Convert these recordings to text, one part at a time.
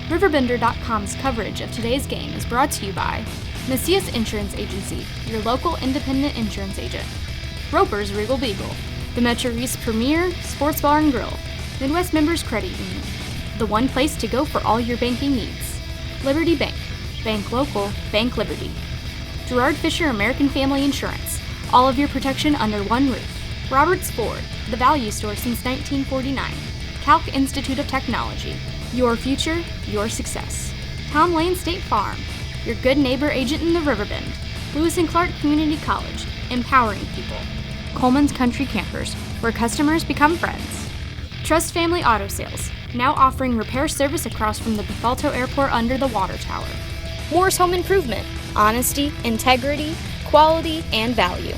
RiverBender.com's coverage of today's game is brought to you by Macias Insurance Agency, your local independent insurance agent. Roper's Regal Beagle, the Metro East premier sports bar and grill. Midwest Members Credit Union, the one place to go for all your banking needs. Liberty Bank, bank local, bank Liberty. Gerard Fisher American Family Insurance, all of your protection under one roof. Roberts Ford, the value store since 1949. Calc Institute of Technology, your future, your success. Tom Lane State Farm, your good neighbor agent in the Riverbend. Lewis and Clark Community College, empowering people. Coleman's Country Campers, where customers become friends. Trust Family Auto Sales, now offering repair service across from the Bethalto Airport under the water tower. Moore's Home Improvement, honesty, integrity, quality, and value.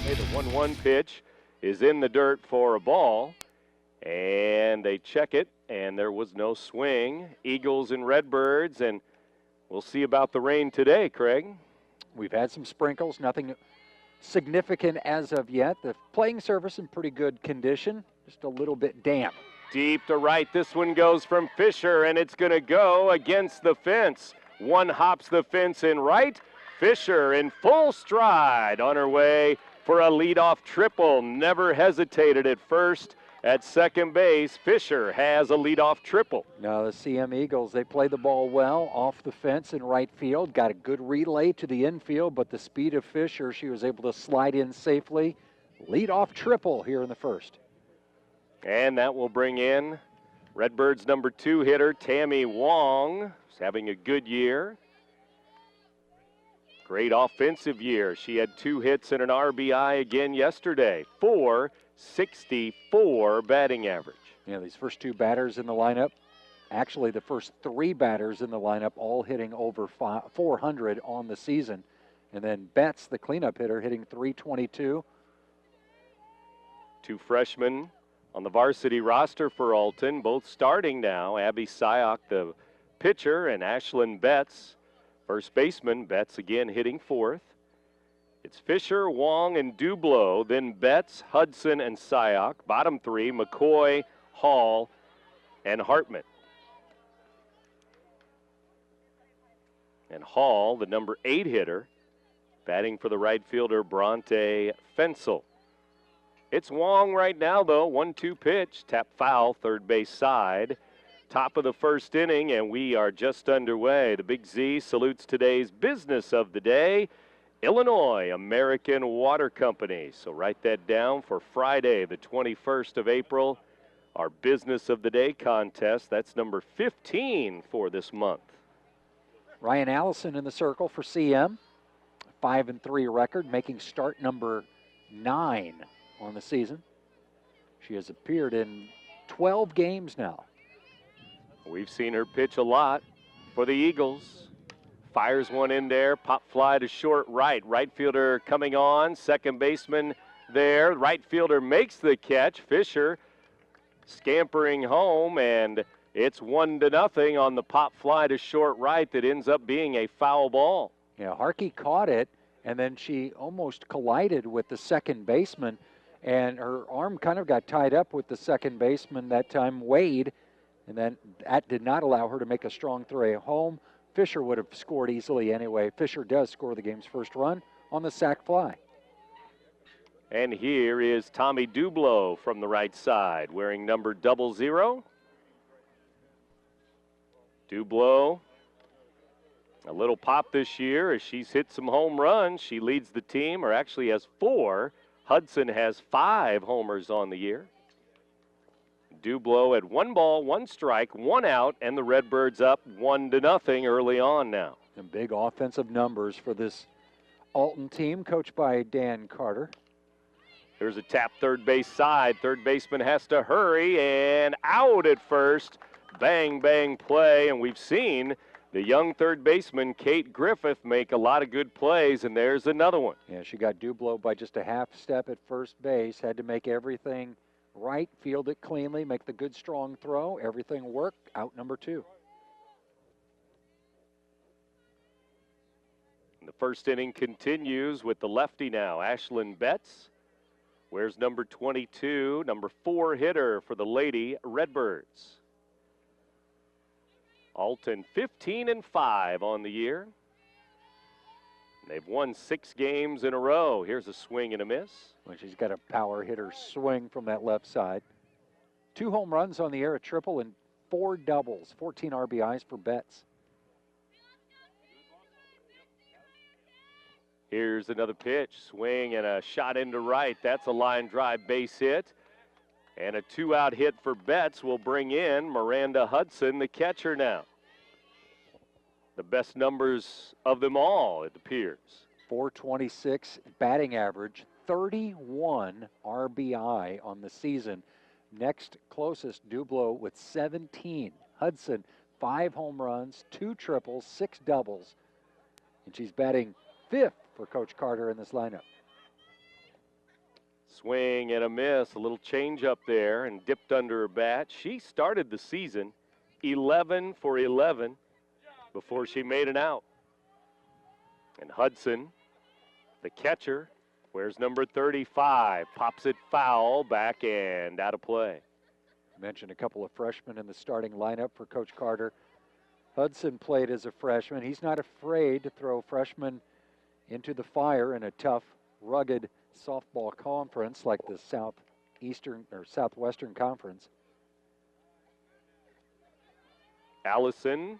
The 1-1 pitch is in the dirt for a ball, and they check it, and there was no swing. Eagles and Redbirds, and we'll see about the rain today, Craig. We've had some sprinkles, nothing significant as of yet. The playing surface in pretty good condition, just a little bit damp. Deep to right, this one goes from Fisher, and it's going to go against the fence. One hops the fence in right. Fisher in full stride on her way for a leadoff triple. Never hesitated at first. At second base, Fisher has a leadoff triple. Now the CM Eagles, they play the ball well off the fence in right field. Got a good relay to the infield, but the speed of Fisher, she was able to slide in safely. Leadoff triple here in the first. And that will bring in Redbirds number 2 hitter, Tammy Wong. She's having a good year. Great offensive year. She had 2 hits and an RBI again yesterday. 464 batting average. Yeah, these first 2 batters in the lineup, actually the first 3 batters in the lineup, all hitting over 400 on the season. And then Betts, the cleanup hitter, hitting 322. 2 freshmen on the varsity roster for Alton, both starting now. Abby Cyok, the pitcher, and Ashlyn Betts, first baseman. Betts again hitting 4th. It's Fisher, Wong, and Dublo, then Betts, Hudson, and Cyok. Bottom 3, McCoy, Hall, and Hartman. And Hall, the number 8 hitter, batting for the right fielder, Bronte Fensel. It's Wong right now, though. 1-2 pitch, tap foul, third base side. Top of the first inning, and we are just underway. The Big Z salutes today's business of the day, Illinois American Water Company. So write that down for Friday, the 21st of April, our business of the day contest. That's number 15 for this month. Ryan Allison in the circle for CM. 5-3 record, making start number 9 on the season. She has appeared in 12 games now. We've seen her pitch a lot for the Eagles. Fires one in there, pop fly to short right. Right fielder coming on, second baseman there. Right fielder makes the catch. Fisher scampering home, and it's 1-0 on the pop fly to short right that ends up being a foul ball. Yeah, Harkey caught it, and then she almost collided with the second baseman, and her arm kind of got tied up with the second baseman that time, Wade, and then that did not allow her to make a strong throw home. Fisher would have scored easily anyway. Fisher does score the game's first run on the sac fly. And here is Tommy Dublo from the right side, wearing number 00. Dublo, a little pop this year as she's hit some home runs. She leads the team, or actually has 4. Hudson has 5 homers on the year. Dublo at 1 ball, 1 strike, 1 out, and the Redbirds up 1-0 early on now. And big offensive numbers for this Alton team, coached by Dan Carter. There's a tap third base side. Third baseman has to hurry, and out at first. Bang, bang play, and we've seen the young third baseman, Kate Griffith, make a lot of good plays, and there's another one. Yeah, she got Dublo by just a half step at first base, had to make everything right, field it cleanly, make the good strong throw, everything worked, out number 2. The first inning continues with the lefty now, Ashlyn Betts. Wears number 22, number 4 hitter for the Lady Redbirds. Alton 15-5 on the year. They've won 6 games in a row. Here's a swing and a miss. Well, she's got a power hitter swing from that left side. 2 home runs on the air, a triple, and 4 doubles. 14 RBIs for Betts. Here's another pitch, swing and a shot into right. That's a line drive base hit. And a 2-out hit for Betts will bring in Miranda Hudson, the catcher now. The best numbers of them all, it appears. 426 batting average, 31 RBI on the season. Next closest, Dublo with 17. Hudson, 5 home runs, 2 triples, 6 doubles. And she's batting 5th for Coach Carter in this lineup. Swing and a miss, a little change up there and dipped under her bat. She started the season 11 for 11 before she made an out. And Hudson, the catcher, wears number 35, pops it foul, back and out of play. I mentioned a couple of freshmen in the starting lineup for Coach Carter. Hudson played as a freshman. He's not afraid to throw freshmen into the fire in a tough, rugged softball conference like the Southwestern Conference. Allison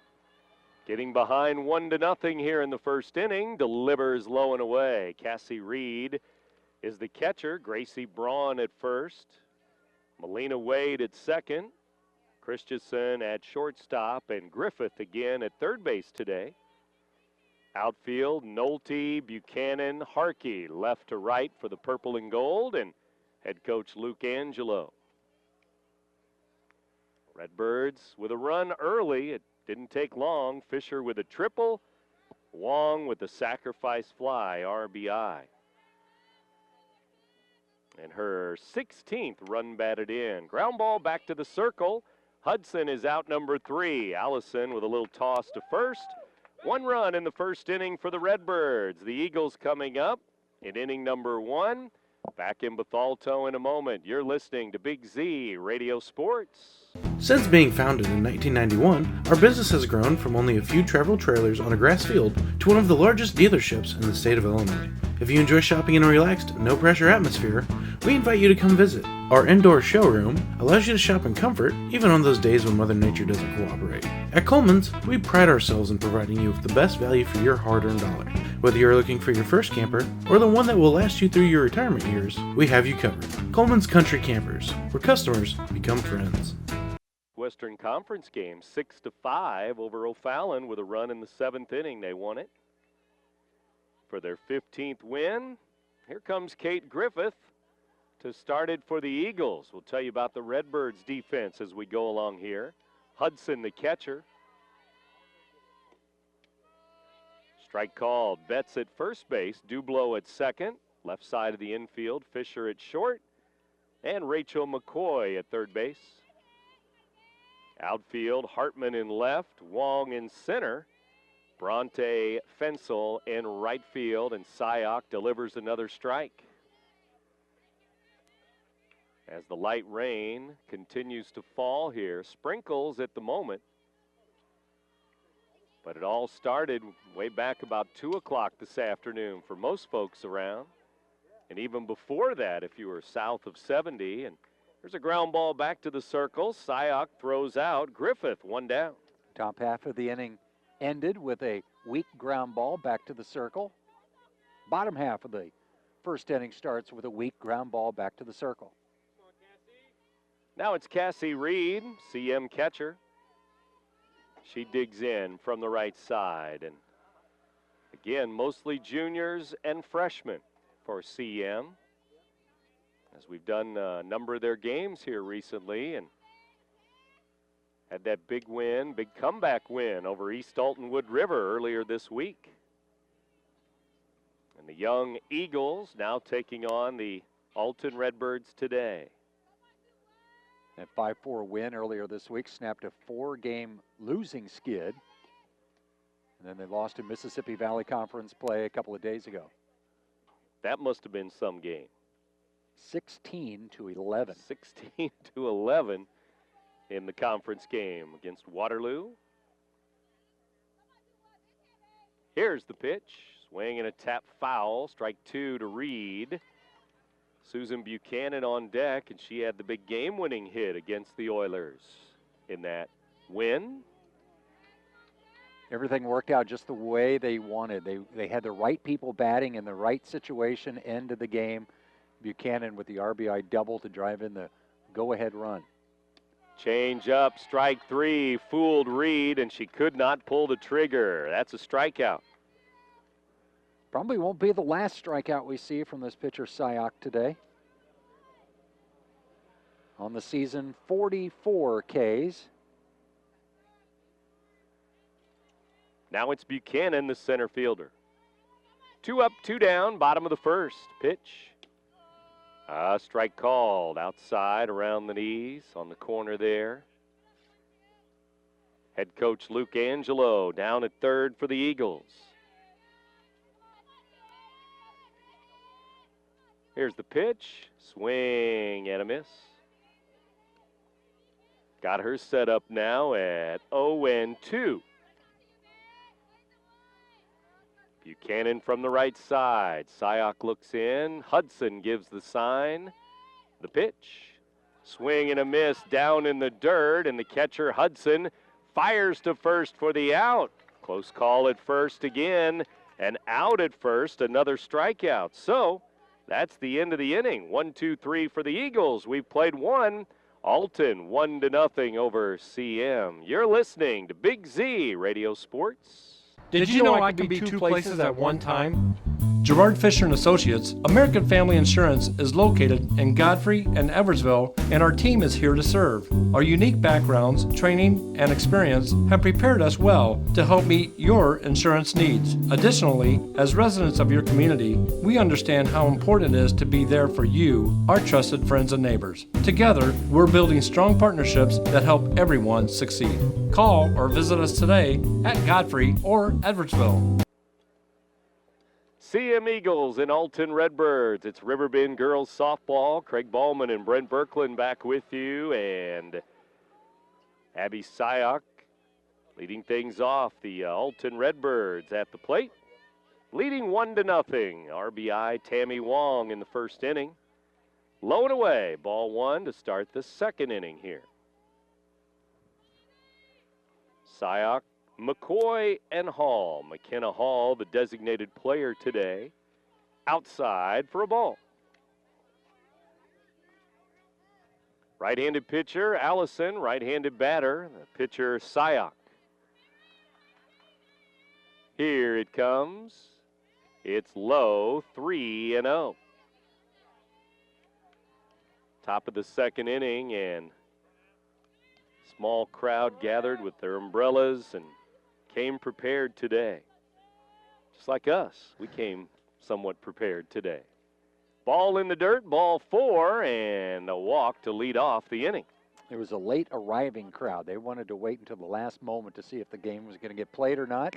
getting behind 1-0 here in the first inning, delivers low and away. Cassie Reed is the catcher. Gracie Braun at first. Melina Wade at second. Christensen at shortstop, and Griffith again at third base today. Outfield, Nolte, Buchanan, Harkey, left to right for the purple and gold, and head coach Luke Angelo. Redbirds with a run early. It didn't take long. Fisher with a triple. Wong with the sacrifice fly, RBI. And her 16th run batted in. Ground ball back to the circle. Hudson is out number 3. Allison with a little toss to first. 1 run in the first inning for the Redbirds. The Eagles coming up in inning number 1. Back in Bethalto in a moment. You're listening to Big Z Radio Sports. Since being founded in 1991, our business has grown from only a few travel trailers on a grass field to one of the largest dealerships in the state of Illinois. If you enjoy shopping in a relaxed, no-pressure atmosphere, we invite you to come visit. Our indoor showroom allows you to shop in comfort, even on those days when Mother Nature doesn't cooperate. At Coleman's, we pride ourselves in providing you with the best value for your hard-earned dollar. Whether you're looking for your first camper or the one that will last you through your retirement years, we have you covered. Coleman's Country Campers, where customers become friends. Western Conference game, 6-5 over O'Fallon with a run in the 7th inning. They won it for their 15th win. Here comes Kate Griffith to start it for the Eagles. We'll tell you about the Redbirds defense as we go along here. Hudson, the catcher. Strike called. Betts at first base. Dublo at second. Left side of the infield. Fisher at short. And Rachel McCoy at third base. Outfield, Hartman in left. Wong in center. Bronte Fensel in right field. And Cyok delivers another strike. As the light rain continues to fall here. Sprinkles at the moment. But it all started way back about 2 o'clock this afternoon for most folks around. And even before that, if you were south of 70. And there's a ground ball back to the circle. Cyok throws out. Griffith, 1 down. Top half of the inning ended with a weak ground ball back to the circle. Bottom half of the first inning starts with a weak ground ball back to the circle. Now it's Cassie Reed, CM catcher. She digs in from the right side. And again, mostly juniors and freshmen for CM. As we've done a number of their games here recently and had that big win, big comeback win over East Alton Wood River earlier this week. And the young Eagles now taking on the Alton Redbirds today. That 5-4 win earlier this week snapped a 4-game losing skid. And then they lost in Mississippi Valley Conference play a couple of days ago. That must have been some game. 16-11. 16-11 in the conference game against Waterloo. Here's the pitch. Swing and a tap foul. Strike 2 to Reed. Susan Buchanan on deck, and she had the big game-winning hit against the Oilers in that win. Everything worked out just the way they wanted. They had the right people batting in the right situation, end of the game. Buchanan with the RBI double to drive in the go-ahead run. Change up, strike 3, fooled Reed, and she could not pull the trigger. That's a strikeout. Probably won't be the last strikeout we see from this pitcher, Cyok, today. On the season, 44 Ks. Now it's Buchanan, the center fielder. 2 up, 2 down, bottom of the first. Pitch. Strike called outside around the knees on the corner there. Head coach Luke Angelo down at third for the Eagles. Here's the pitch. Swing and a miss. Got her set up now at 0-2. Buchanan from the right side. Cyok looks in. Hudson gives the sign. The pitch. Swing and a miss down in the dirt, and the catcher Hudson fires to first for the out. Close call at first again, and out at first, another strikeout. So that's the end of the inning. 1-2-3 for the Eagles. We've played one. Alton 1-0 over CM. You're listening to Big Z Radio Sports. Did you know I can be two places at one time? Gerard Fisher and Associates, American Family Insurance, is located in Godfrey and Eversville, and our team is here to serve. Our unique backgrounds, training, and experience have prepared us well to help meet your insurance needs. Additionally, as residents of your community, we understand how important it is to be there for you, our trusted friends and neighbors. Together, we're building strong partnerships that help everyone succeed. Call or visit us today at Godfrey or Edwardsville. CM Eagles and Alton Redbirds. It's Riverbend girls softball. Craig Ballman and Brent Berkland back with you, and Abby Cyok leading things off. The Alton Redbirds at the plate, leading 1-0. RBI Tammy Wong in the first inning. Low and away, ball 1 to start the second inning here. Cyok, McCoy, and Hall. McKenna Hall, the designated player today, outside for a ball. Right-handed pitcher, Allison. Right-handed batter, the pitcher, Cyok. Here it comes. It's low, 3-0. Top of the second inning, and small crowd gathered with their umbrellas and came prepared today. Just like us, we came somewhat prepared today. Ball in the dirt, ball 4, and a walk to lead off the inning. It was a late arriving crowd. They wanted to wait until the last moment to see if the game was going to get played or not.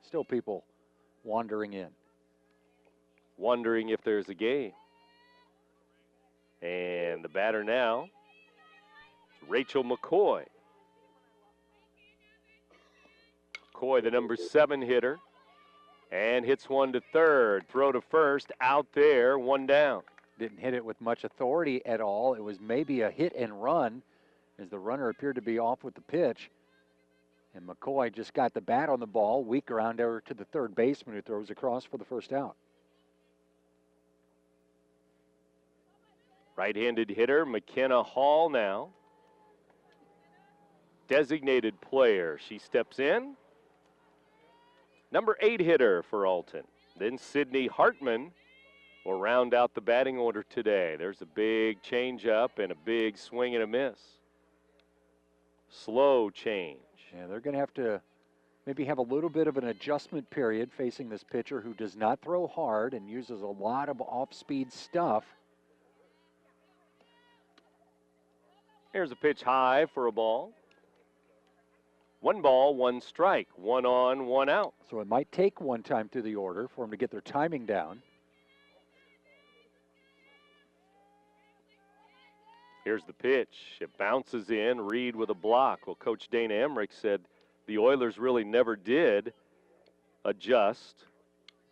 Still people wandering in. Wondering if there's a game. And the batter now, Rachel McCoy. McCoy, the number 7 hitter, and hits one to third. Throw to first, out there, 1 down. Didn't hit it with much authority at all. It was maybe a hit and run as the runner appeared to be off with the pitch. And McCoy just got the bat on the ball, weak ground over to the third baseman who throws across for the first out. Right-handed hitter, McKenna Hall now. Designated player, she steps in. Number 8 hitter for Alton. Then Sydney Hartman will round out the batting order today. There's a big change-up and a big swing and a miss. Slow change. Yeah, they're going to have to maybe have a little bit of an adjustment period facing this pitcher who does not throw hard and uses a lot of off-speed stuff. Here's a pitch high for a ball. 1 ball, 1 strike. 1 on, 1 out. So it might take one time through the order for them to get their timing down. Here's the pitch. It bounces in. Reed with a block. Well, Coach Dana Emmerich said the Oilers really never did adjust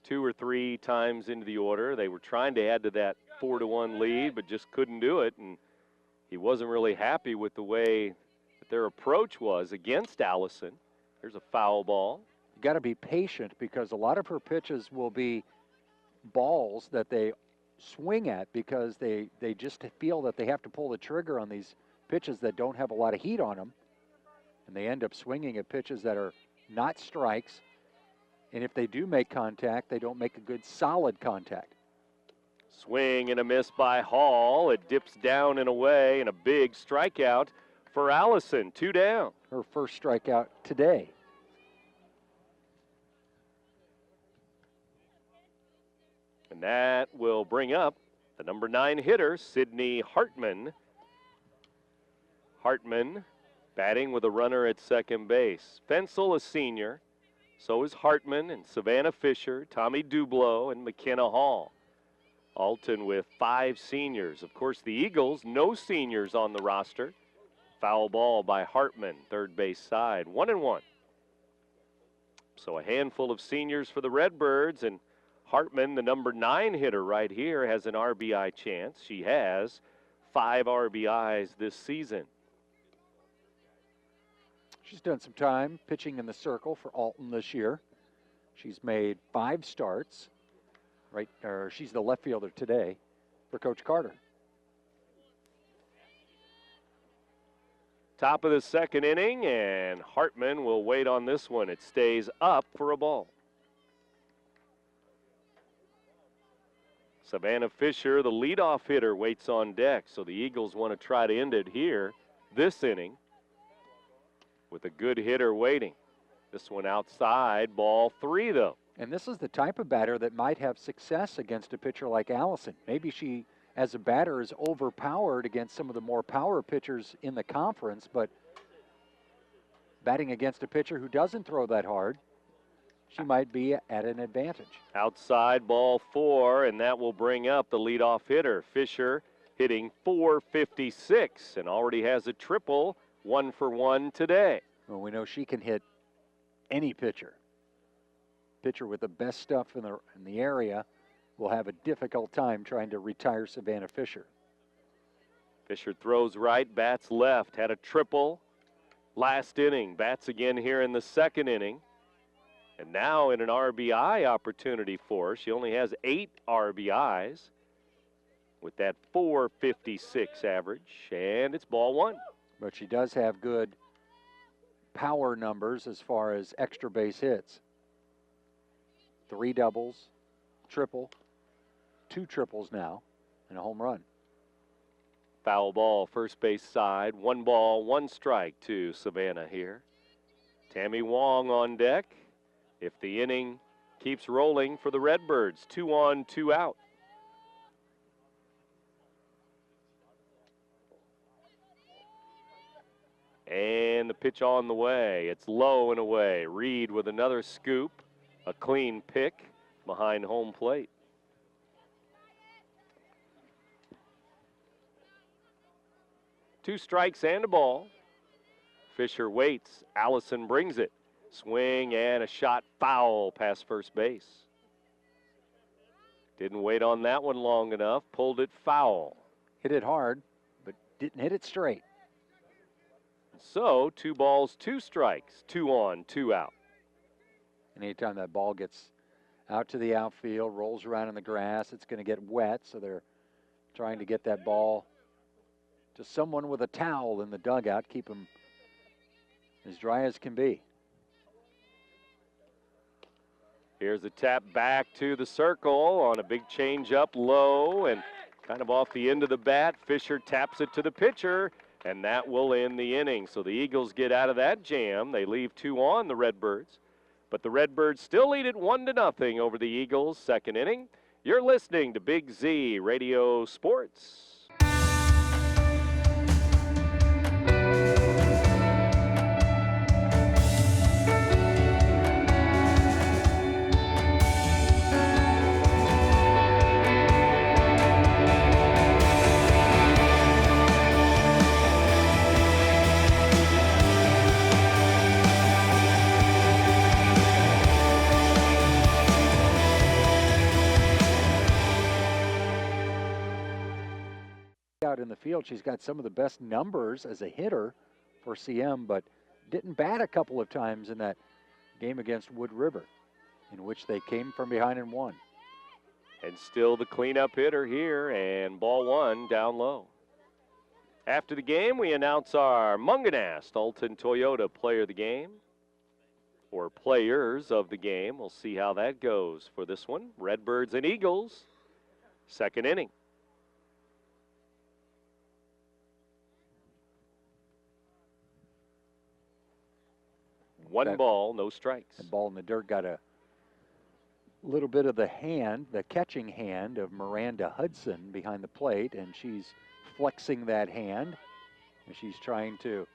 2 or 3 times into the order. They were trying to add to that 4-1 lead, but just couldn't do it. And he wasn't really happy with the way that their approach was against Allison. There's a foul ball. You got to be patient because a lot of her pitches will be balls that they swing at because they just feel that they have to pull the trigger on these pitches that don't have a lot of heat on them. And they end up swinging at pitches that are not strikes. And if they do make contact, they don't make a good solid contact. Swing and a miss by Hall. It dips down and away, and a big strikeout for Allison. 2 down. Her first strikeout today. And that will bring up the number 9 hitter, Sydney Hartman. Hartman batting with a runner at second base. Fensel, a senior. So is Hartman and Savanna Fisher, Tommy Dublo, and McKenna Hall. Alton with 5 seniors. Of course, the Eagles, no seniors on the roster. Foul ball by Hartman, third base side, 1-1. So a handful of seniors for the Redbirds, and Hartman, the number 9 hitter right here, has an RBI chance. She has 5 RBIs this season. She's done some time pitching in the circle for Alton this year. She's made 5 starts. She's the left fielder today for Coach Carter. Top of the second inning, and Hartman will wait on this one. It stays up for a ball. Savanna Fisher, the leadoff hitter, waits on deck. So the Eagles want to try to end it here this inning with a good hitter waiting. This one outside, ball 3 though. And this is the type of batter that might have success against a pitcher like Allison. Maybe she, as a batter, is overpowered against some of the more power pitchers in the conference, but batting against a pitcher who doesn't throw that hard, she might be at an advantage. Outside, ball 4, and that will bring up the leadoff hitter. Fisher hitting .456 and already has a triple, 1 for 1 today. Well, we know she can hit any pitcher. Pitcher with the best stuff in the area will have a difficult time trying to retire Savanna Fisher. Fisher throws right, bats left, had a triple last inning, bats again here in the second inning. And now in an RBI opportunity for her. She only has 8 RBIs with that .456 average, and it's ball 1. But she does have good power numbers as far as extra base hits. 3 doubles, triple, 2 triples now, and a home run. Foul ball, first base side. 1 ball, 1 strike to Savanna here. Tammy Wong on deck. If the inning keeps rolling for the Redbirds, 2 on, 2 out. And the pitch on the way. It's low and away. Reed with another scoop. A clean pick behind home plate. Two strikes and a ball. Fisher waits. Allison brings it. Swing and a shot foul past first base. Didn't wait on that one long enough. Pulled it foul. Hit it hard, but didn't hit it straight. So 2 balls, 2 strikes. 2 on, 2 out. And anytime that ball gets out to the outfield, rolls around in the grass, it's going to get wet. So they're trying to get that ball to someone with a towel in the dugout, keep them as dry as can be. Here's a tap back to the circle on a big change up low and kind of off the end of the bat. Fisher taps it to the pitcher, and that will end the inning. So the Eagles get out of that jam. They leave 2 on the Redbirds. But the Redbirds still lead it 1-0 over the Eagles, second inning. You're listening to Big Z Radio Sports. out in the field. She's got some of the best numbers as a hitter for CM, but didn't bat a couple of times in that game against Wood River, in which they came from behind and won. And still the cleanup hitter here, and ball one down low. After the game, we announce our Munganast Alton Toyota player of the game, or players of the game. We'll see how that goes for this one. Redbirds and Eagles, second inning. One ball, no strikes. The ball in the dirt got a little bit of the hand, the catching hand of Miranda Hudson behind the plate, and she's flexing that hand, and she's trying to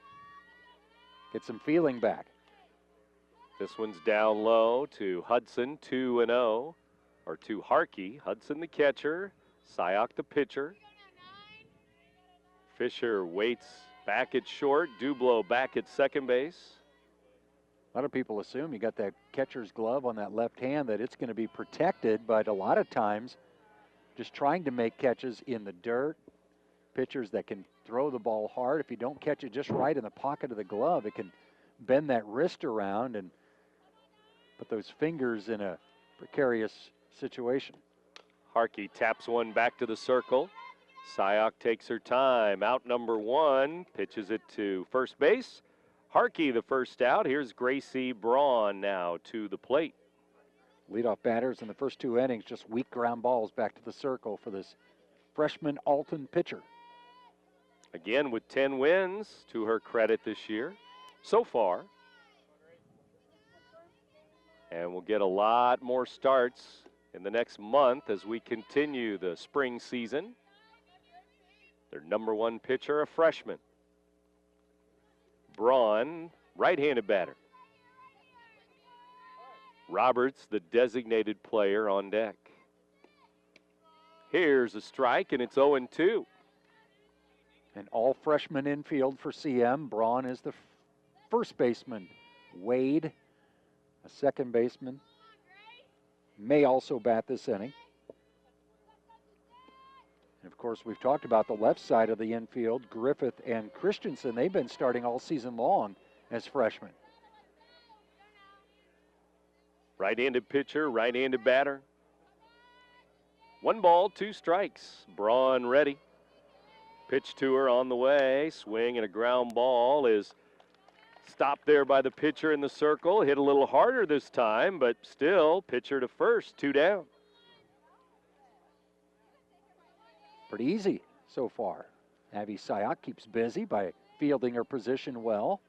get some feeling back. This one's down low to Hudson, 2-0, or to Harkey. Hudson the catcher, Cyok the pitcher. Fisher waits back at short, Dublo back at second base. A lot of people assume you got that catcher's glove on that left hand, that it's going to be protected, but a lot of times just trying to make catches in the dirt, pitchers that can throw the ball hard, if you don't catch it just right in the pocket of the glove, it can bend that wrist around and put those fingers in a precarious situation. Harkey taps one back to the circle. Cyok takes her time. Out number one, pitches it to first base. Harkey the first out. Here's Gracie Braun now to the plate. Leadoff batters in the first two innings, just weak ground balls back to the circle for this freshman Alton pitcher. Again with 10 wins to her credit this year so far. And we'll get a lot more starts in the next month as we continue the spring season. Their number one pitcher, a freshman. Braun, right-handed batter. Roberts, the designated player, on deck. Here's a strike, and it's 0-2. An all-freshman infield for CM. Braun is the first baseman. Wade, a second baseman, may also bat this inning. And of course, we've talked about the left side of the infield, Griffith and Christensen. They've been starting all season long as freshmen. Right-handed pitcher, right-handed batter. One ball, two strikes. Braun ready. Pitch to her on the way. Swing and a ground ball is stopped there by the pitcher in the circle. Hit a little harder this time, but still pitcher to first, two down. Pretty easy so far. Abby Cyok keeps busy by fielding her position well.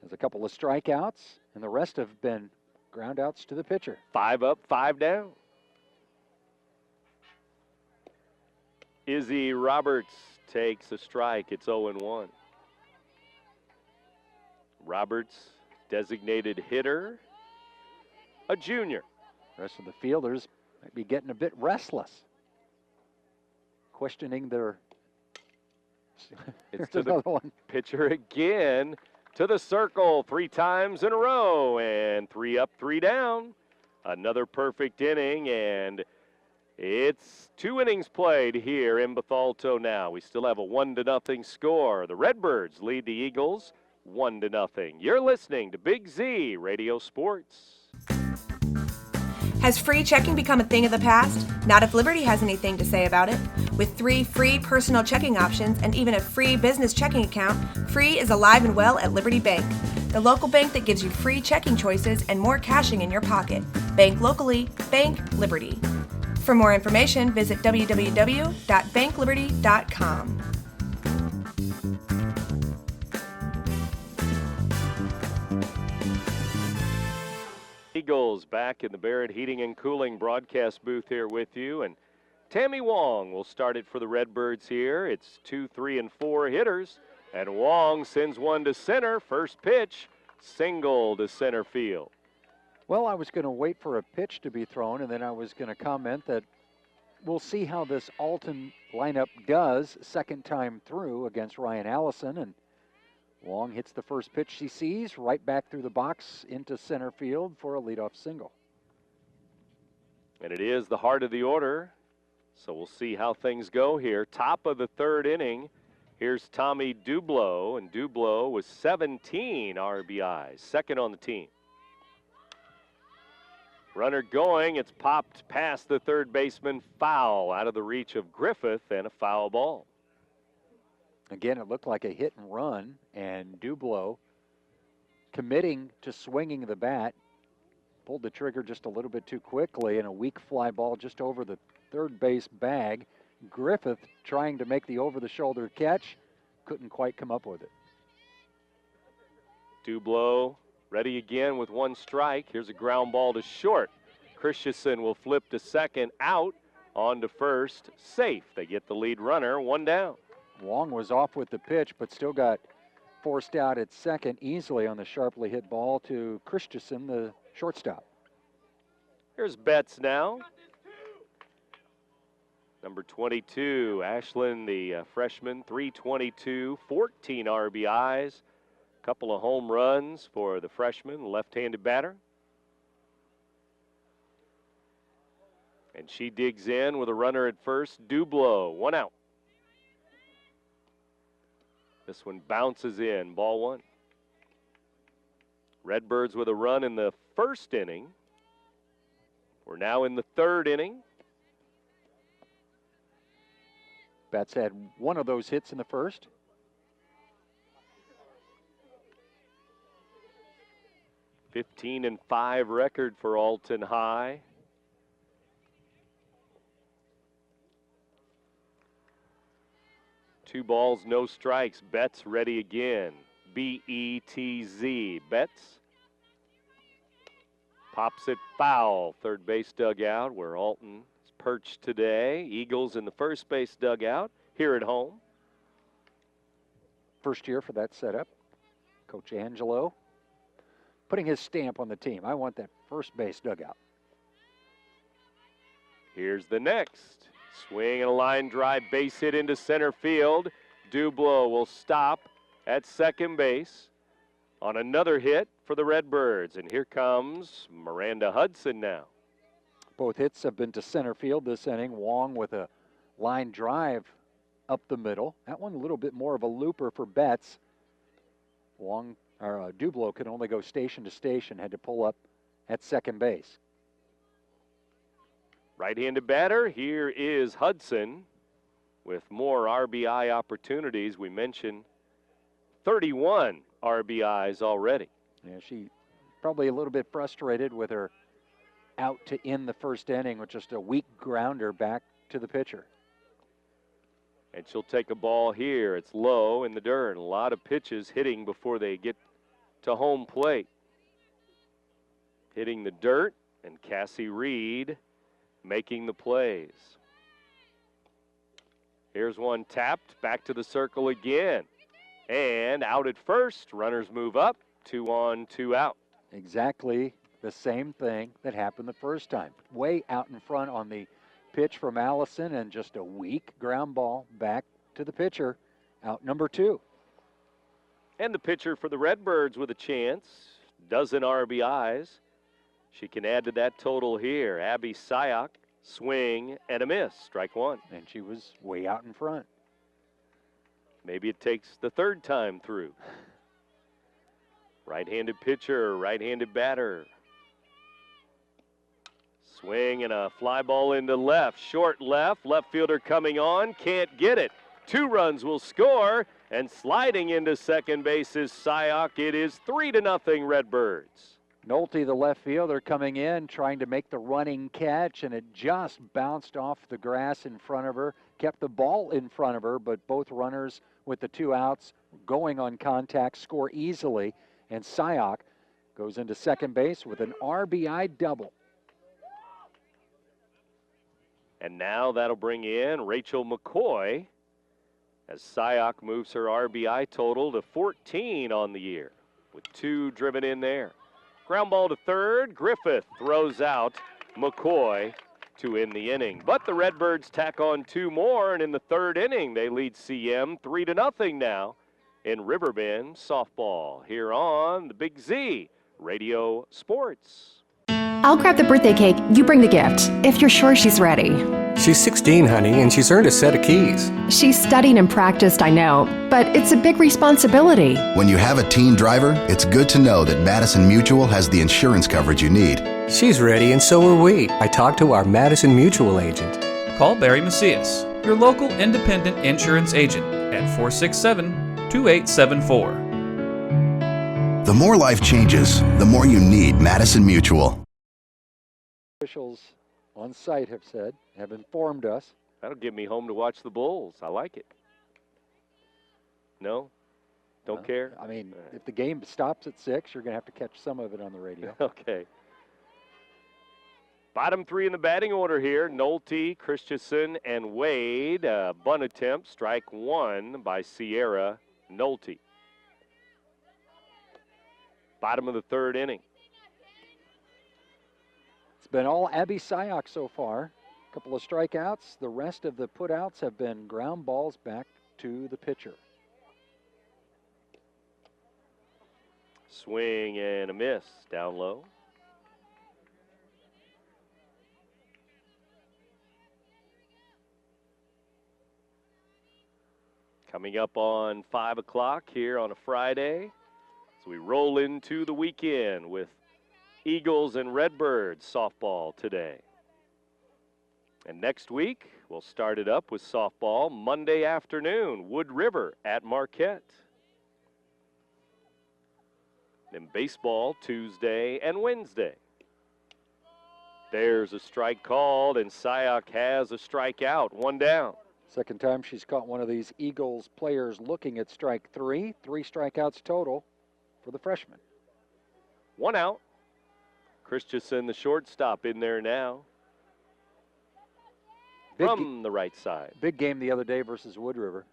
There's a couple of strikeouts, and the rest have been ground outs to the pitcher. 5 up, 5 down. Izzy Roberts takes a strike. It's 0-1. Roberts, designated hitter, a junior. The rest of the fielders might be getting a bit restless, questioning their. It's to the one. Pitcher again to the circle 3 times in a row, and 3 up, 3 down. Another perfect inning, and it's 2 innings played here in Bethalto now. We still have a 1-0 score. The Redbirds lead the Eagles 1-0. You're listening to Big Z Radio Sports. Has free checking become a thing of the past? Not if Liberty has anything to say about it. With 3 free personal checking options and even a free business checking account, free is alive and well at Liberty Bank, the local bank that gives you free checking choices and more cashing in your pocket. Bank locally, bank Liberty. For more information, visit www.bankliberty.com. Eagles back in the Barrett Heating and Cooling broadcast booth here with you, and Tammy Wong will start it for the Redbirds here. It's 2, 3, and 4 hitters, and Wong sends one to center. First pitch, single to center field. Well, I was going to wait for a pitch to be thrown, and then I was going to comment that we'll see how this Alton lineup does second time through against Ryan Allison. And Wong hits the first pitch she sees, right back through the box into center field for a leadoff single. And it is the heart of the order. So we'll see how things go here. Top of the third inning. Here's Tommy Dublo, and Dublo with 17 RBIs, second on the team. Runner going, it's popped past the third baseman, foul out of the reach of Griffith, and a foul ball. Again, it looked like a hit and run, and Dublo committing to swinging the bat, pulled the trigger just a little bit too quickly, and a weak fly ball just over the third base bag. Griffith trying to make the over-the-shoulder catch, couldn't quite come up with it. Dublo ready again with one strike. Here's a ground ball to short. Christensen will flip to second, out, on to first, safe. They get the lead runner, one down. Wong was off with the pitch, but still got forced out at second easily on the sharply hit ball to Christensen, the shortstop. Here's Betts now. Number 22, Ashlyn, the freshman, 322, 14 RBIs, couple of home runs for the freshman, left-handed batter. And she digs in with a runner at first, Dublo, one out. This one bounces in, ball one. Redbirds with a run in the first inning. We're now in the third inning. Betts had one of those hits in the first. (15-5) record for Alton High. Two balls, no strikes. Betts ready again. B-E-T-Z. Betts pops it foul. Third base dugout where Alton is perched today. Eagles in the first base dugout here at home. First year for that setup. Coach Angelo putting his stamp on the team. I want that first base dugout. Here's the next. Swing and a line drive, base hit into center field. Dublo will stop at second base on another hit for the Redbirds. And here comes Miranda Hudson now. Both hits have been to center field this inning. Wong with a line drive up the middle. That one a little bit more of a looper for Betts. Dublo could only go station to station, had to pull up at second base. Right-handed batter, here is Hudson with more RBI opportunities. We mentioned 31 RBIs already. Yeah, she probably a little bit frustrated with her out to end the first inning with just a weak grounder back to the pitcher. And she'll take a ball here. It's low in the dirt. A lot of pitches hitting before they get to home plate. Hitting the dirt, and Cassie Reed making the plays. Here's one tapped, back to the circle again. And out at first, runners move up, 2 on, 2 out. Exactly the same thing that happened the first time. Way out in front on the pitch from Allison, and just a weak ground ball back to the pitcher, out number 2. And the pitcher for the Redbirds with a chance, dozen RBIs. She can add to that total here. Abby Cyok, swing and a miss, strike one. And she was way out in front. Maybe it takes the third time through. Right-handed pitcher, right-handed batter. Swing and a fly ball into left, short left, left fielder coming on, can't get it. 2 runs will score, and sliding into second base is Cyok. It is 3-0 Redbirds. Nolte, the left fielder, coming in, trying to make the running catch, and it just bounced off the grass in front of her, kept the ball in front of her, but both runners with the 2 outs going on contact score easily, and Cyok goes into second base with an RBI double. And now that'll bring in Rachel McCoy as Cyok moves her RBI total to 14 on the year with 2 driven in there. Ground ball to third. Griffith throws out McCoy to end the inning. But the Redbirds tack on 2 more, and in the third inning, they lead CM 3-0 now in Riverbend softball here on the Big Z Radio Sports. I'll grab the birthday cake, you bring the gift, if you're sure she's ready. She's 16, honey, and she's earned a set of keys. She's studied and practiced, I know, but it's a big responsibility. When you have a teen driver, it's good to know that Madison Mutual has the insurance coverage you need. She's ready, and so are we. I talked to our Madison Mutual agent. Call Barry Macias, your local independent insurance agent, at 467-2874. The more life changes, the more you need Madison Mutual. Officials on site have informed us. That'll get me home to watch the Bulls. I like it. No? Don't care? I mean, if the game stops at 6, you're going to have to catch some of it on the radio. Okay. Bottom three in the batting order here, Nolte, Christensen, and Wade. Bunt attempt, strike one by Sierra Nolte. Bottom of the third inning. It's been all Abby Cyok so far. A couple of strikeouts. The rest of the putouts have been ground balls back to the pitcher. Swing and a miss, down low. Coming up on 5 o'clock here on a Friday, as we roll into the weekend with Eagles and Redbirds softball today. And next week, we'll start it up with softball Monday afternoon, Wood River at Marquette. Then baseball Tuesday and Wednesday. There's a strike called, and Cyok has a strikeout, one down. Second time she's caught one of these Eagles players looking at strike 3. 3 strikeouts total for the freshman. One out. Christensen, the shortstop, in there now. From the right side. Big game the other day versus Wood River.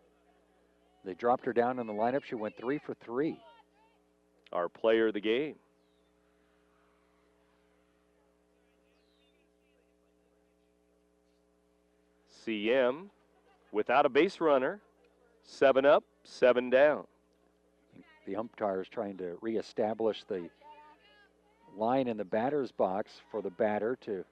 They dropped her down in the lineup. She went 3 for 3. Our player of the game. CM without a base runner. 7 up, 7 down. The umpire is trying to reestablish the line in the batter's box for the batter to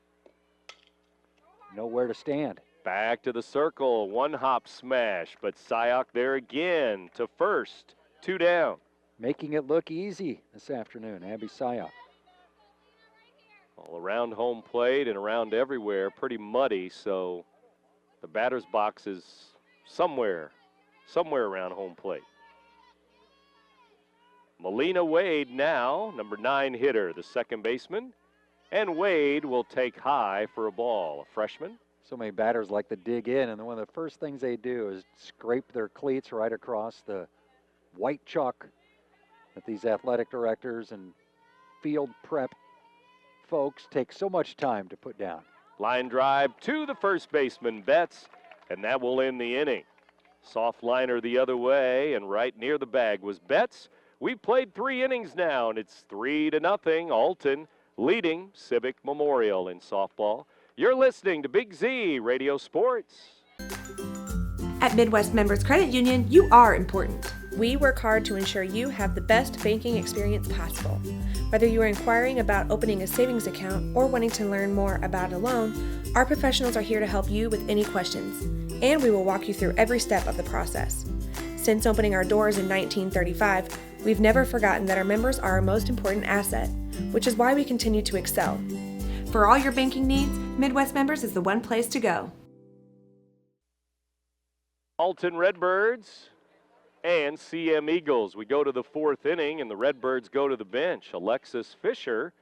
know where to stand. Back to the circle, one hop smash, but Cyok there again to first, 2 down. Making it look easy this afternoon, Abby Cyok. All around home plate and around everywhere, pretty muddy, so the batter's box is somewhere around home plate. Melina Wade now, number 9 hitter, the second baseman. And Wade will take high for a ball, a freshman. So many batters like to dig in, and one of the first things they do is scrape their cleats right across the white chalk that these athletic directors and field prep folks take so much time to put down. Line drive to the first baseman, Betts, and that will end the inning. Soft liner the other way, and right near the bag was Betts. We've played 3 innings now, and it's 3-0. Alton leading Civic Memorial in softball. You're listening to Big Z Radio Sports. At Midwest Members Credit Union, you are important. We work hard to ensure you have the best banking experience possible. Whether you are inquiring about opening a savings account or wanting to learn more about a loan, our professionals are here to help you with any questions, and we will walk you through every step of the process. Since opening our doors in 1935, we've never forgotten that our members are our most important asset, which is why we continue to excel. For all your banking needs, Midwest Members is the one place to go. Alton Redbirds and CM Eagles. We go to the 4th inning, and the Redbirds go to the bench. Alexis Fisher,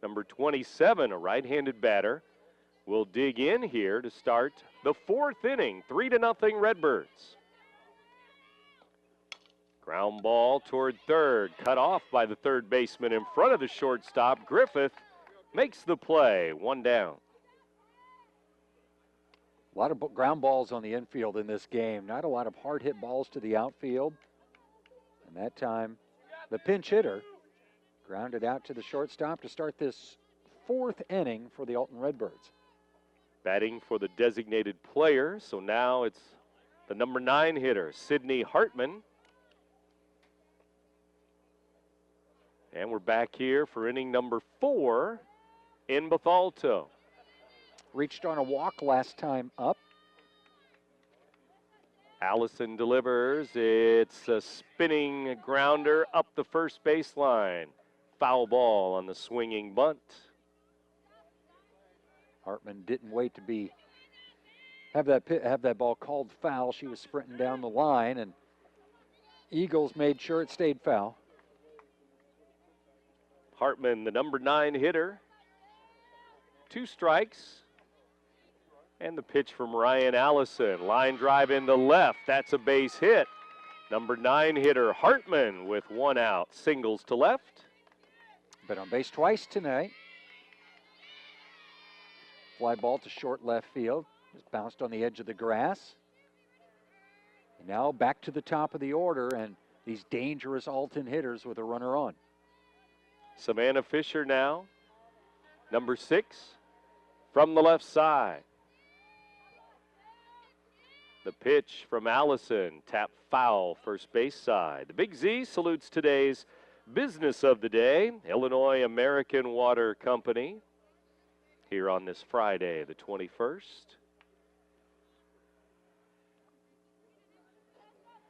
number 27, a right-handed batter, will dig in here to start the 4th inning. 3-0 Redbirds. Ground ball toward third, cut off by the third baseman in front of the shortstop. Griffith makes the play, 1 down. A lot of ground balls on the infield in this game. Not a lot of hard hit balls to the outfield. And that time, the pinch hitter grounded out to the shortstop to start this 4th inning for the Alton Redbirds. Batting for the designated player, so now it's the number 9 hitter, Sydney Hartman. And we're back here for inning number 4 in Bethalto. Reached on a walk last time up. Allison delivers. It's a spinning grounder up the first baseline. Foul ball on the swinging bunt. Hartman didn't wait to have that ball called foul. She was sprinting down the line, and Eagles made sure it stayed foul. Hartman, the number 9 hitter. 2 strikes. And the pitch from Ryan Allison. Line drive into left. That's a base hit. Number 9 hitter Hartman with 1 out. Singles to left. Been on base twice tonight. Fly ball to short left field. Just bounced on the edge of the grass. And now back to the top of the order, and these dangerous Alton hitters with a runner on. Savanna Fisher now. Number 6 from the left side. The pitch from Allison, tap foul, first base side. The Big Z salutes today's business of the day, Illinois American Water Company, here on this Friday, the 21st.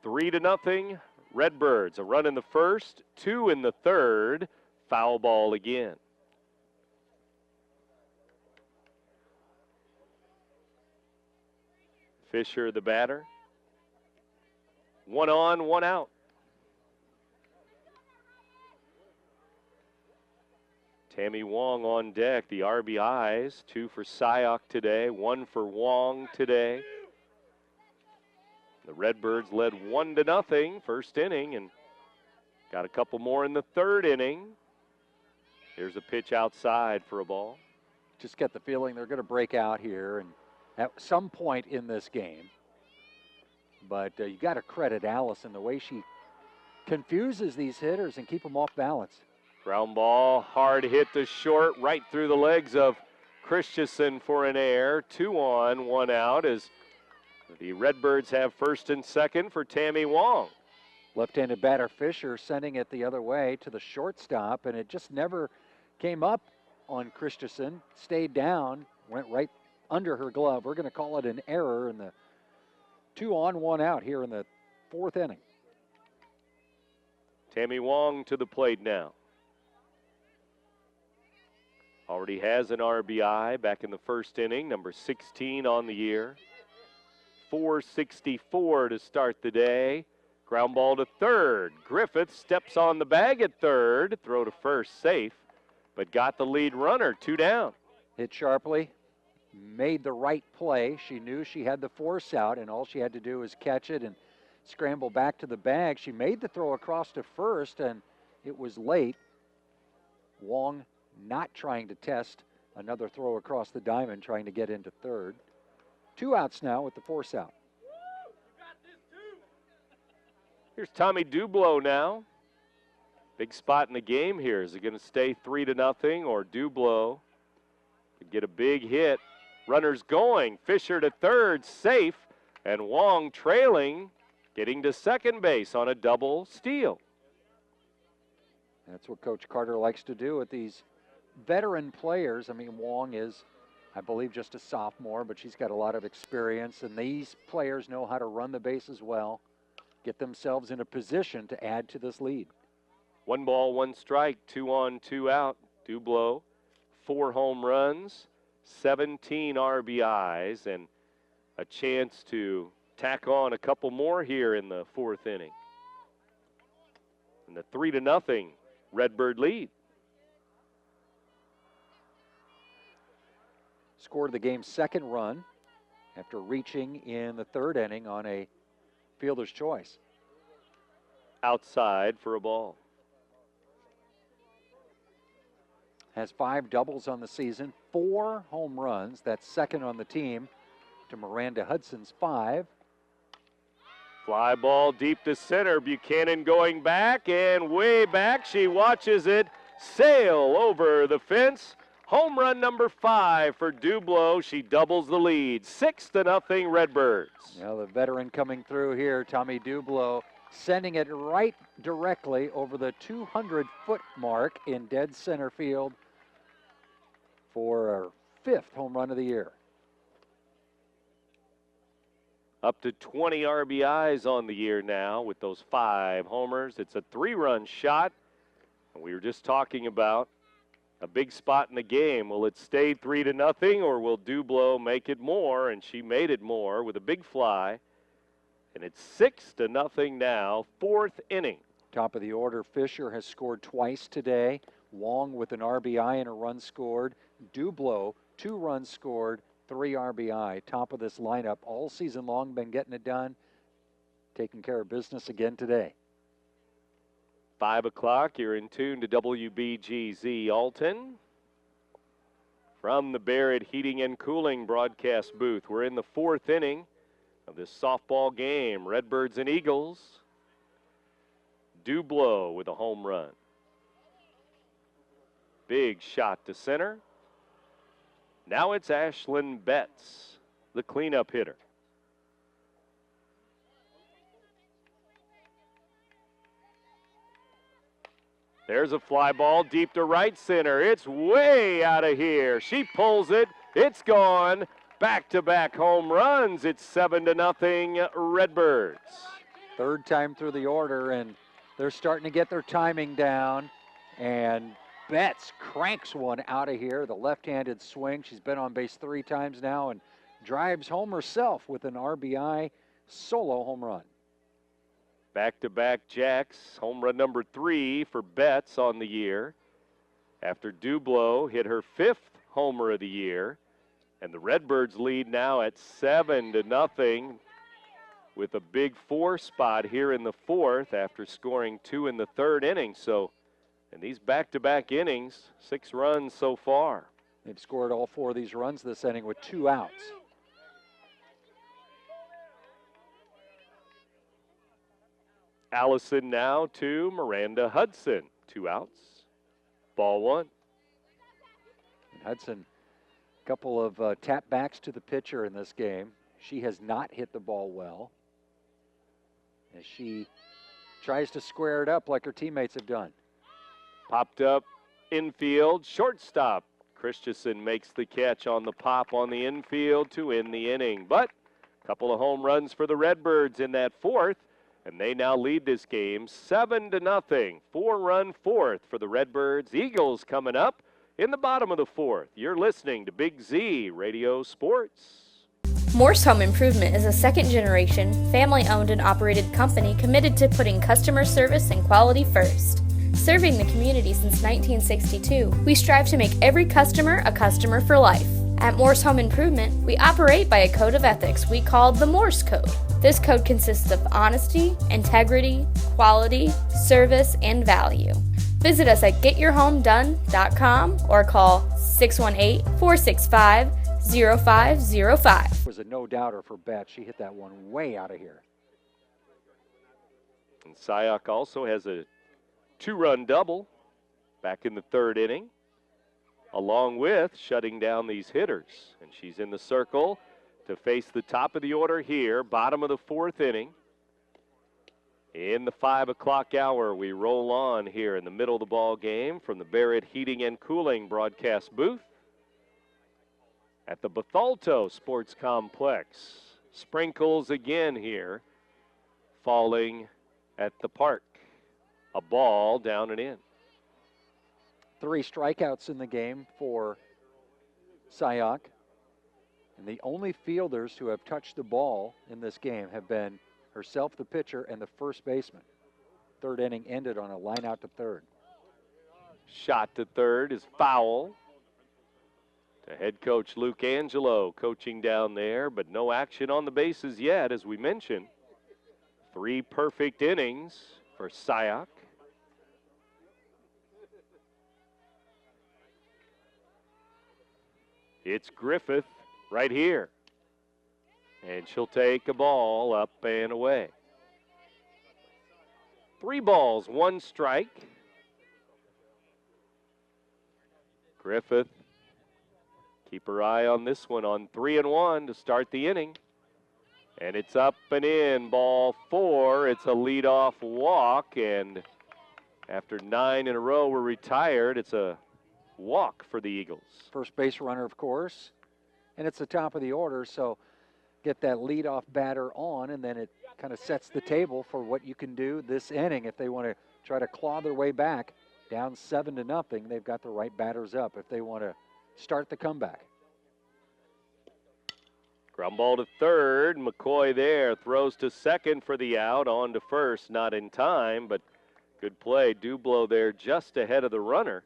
3-0, Redbirds. A run in the first, 2 in the third. Foul ball again. Fisher, the batter. 1 on, 1 out. Tammy Wong on deck. The RBIs, 2 for Cyok today, 1 for Wong today. The Redbirds led 1-0 first inning and got a couple more in the third inning. Here's a pitch outside for a ball. Just get the feeling they're going to break out here and at some point in this game. But you got to credit Allison, the way she confuses these hitters and keep them off balance. Ground ball, hard hit to short, right through the legs of Christensen for an error. 2 on, 1 out as the Redbirds have first and second for Tammy Wong. Left-handed batter Fisher sending it the other way to the shortstop, and it just never came up on Christensen. Stayed down, went right under her glove. We're going to call it an error in the 2 on, 1 out here in the 4th inning. Tammy Wong to the plate now. Already has an RBI back in the first inning, number 16 on the year. 464 to start the day. Ground ball to third. Griffith steps on the bag at third. Throw to first, safe, but got the lead runner, 2 down. Hit sharply, made the right play. She knew she had the force out, and all she had to do was catch it and scramble back to the bag. She made the throw across to first, and it was late. Wong not trying to test another throw across the diamond, trying to get into third. 2 outs now with the force out. Here's Tommy Dublo now. Big spot in the game here. Is it going to stay 3-0 or Dublo could get a big hit? Runners going. Fisher to third, safe, and Wong trailing, getting to second base on a double steal. That's what Coach Carter likes to do with these veteran players. I mean, Wong is, I believe, just a sophomore, but she's got a lot of experience, and these players know how to run the bases well, get themselves in a position to add to this lead. 1 ball, 1 strike, 2 on, 2 out. Dublo, 4 home runs, 17 RBIs, and a chance to tack on a couple more here in the 4th inning. And the 3-0 Redbird lead. Scored the game's 2nd run after reaching in the 3rd inning on a fielder's choice. Outside for a ball. Has 5 doubles on the season, 4 home runs. That's 2nd on the team to Miranda Hudson's 5. Fly ball deep to center. Buchanan going back and way back. She watches it sail over the fence. Home run number 5 for Dublo. She doubles the lead. 6-0 Redbirds. Now the veteran coming through here, Tommy Dublo, sending it right directly over the 200-foot mark in dead center field for her 5th home run of the year. Up to 20 RBIs on the year now with those 5 homers. It's a 3-run shot. And we were just talking about a big spot in the game. Will it stay 3-0, or will Dublo make it more? And she made it more with a big fly. And it's 6-0 now, 4th inning. Top of the order, Fisher has scored twice today. Wong with an RBI and a run scored. Dublo, 2 runs scored, 3 RBI. Top of this lineup all season long, been getting it done. Taking care of business again today. 5 o'clock, you're in tune to WBGZ Alton. From the Barrett Heating and Cooling broadcast booth, we're in the 4th inning of this softball game. Redbirds and Eagles. Dublo with a home run. Big shot to center. Now it's Ashlyn Betts, the cleanup hitter. There's a fly ball deep to right center. It's way out of here. She pulls it. It's gone. Back-to-back home runs. It's 7-0 Redbirds. 3rd time through the order, and they're starting to get their timing down. And Betts cranks one out of here. The left-handed swing. She's been on base 3 times now and drives home herself with an RBI solo home run. Back-to-back jacks, home run number 3 for Betts on the year. After Dublo hit her 5th homer of the year. And the Redbirds lead now at 7-0 with a big 4 spot here in the 4th after scoring 2 in the 3rd inning. So in these back-to-back innings, 6 runs so far. They've scored all 4 of these runs this inning with 2 outs. Allison now to Miranda Hudson. 2 outs. Ball 1. And Hudson, a couple of tap backs to the pitcher in this game. She has not hit the ball well as she tries to square it up like her teammates have done. Popped up infield, shortstop. Christensen makes the catch on the pop on the infield to end the inning. But a couple of home runs for the Redbirds in that 4th. And they now lead this game 7-0. 4-run 4th for the Redbirds. Eagles coming up in the bottom of the 4th. You're listening to Big Z Radio Sports. Morse Home Improvement is a second-generation, family-owned and operated company committed to putting customer service and quality first. Serving the community since 1962, we strive to make every customer a customer for life. At Morse Home Improvement, we operate by a code of ethics we call the Morse Code. This code consists of honesty, integrity, quality, service, and value. Visit us at getyourhomedone.com or call 618-465-0505. It was a no-doubter for Betts. She hit that one way out of here. And Cyok also has a 2-run double back in the 3rd inning, along with shutting down these hitters. And she's in the circle to face the top of the order here, bottom of the 4th inning. In the 5 o'clock hour, we roll on here in the middle of the ball game from the Barrett Heating and Cooling broadcast booth at the Bethalto Sports Complex. Sprinkles again here, falling at the park. A ball down and in. 3 strikeouts in the game for Cyok. And the only fielders who have touched the ball in this game have been herself, the pitcher, and the first baseman. 3rd inning ended on a line out to 3rd. Shot to 3rd is foul. To head coach Luke Angelo coaching down there, but no action on the bases yet, as we mentioned. 3 perfect innings for Cyok. It's Griffith right here. And she'll take a ball up and away. 3 balls, 1 strike. Griffith, keep her eye on this one on 3-1 to start the inning. And it's up and in, ball 4. It's a leadoff walk, and after 9 in a row were retired, it's a walk for the Eagles. First base runner, of course, and it's the top of the order, so get that leadoff batter on, and then it kind of sets the table for what you can do this inning. If they want to try to claw their way back, down 7-0, they've got the right batters up if they want to start the comeback. Ground ball to third. McCoy there throws to second for the out. On to first, not in time, but good play. Dublo there just ahead of the runner.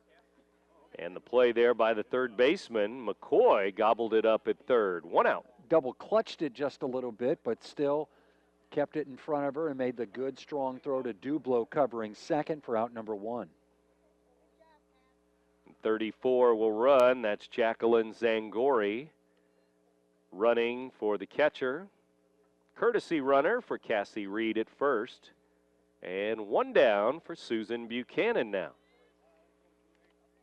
And the play there by the third baseman. McCoy gobbled it up at third. 1 out. Double clutched it just a little bit, but still kept it in front of her and made the good, strong throw to Dublo covering second for out number 1. 34 will run. That's Jacqueline Zangori running for the catcher. Courtesy runner for Cassie Reed at first. And 1 down for Susan Buchanan now.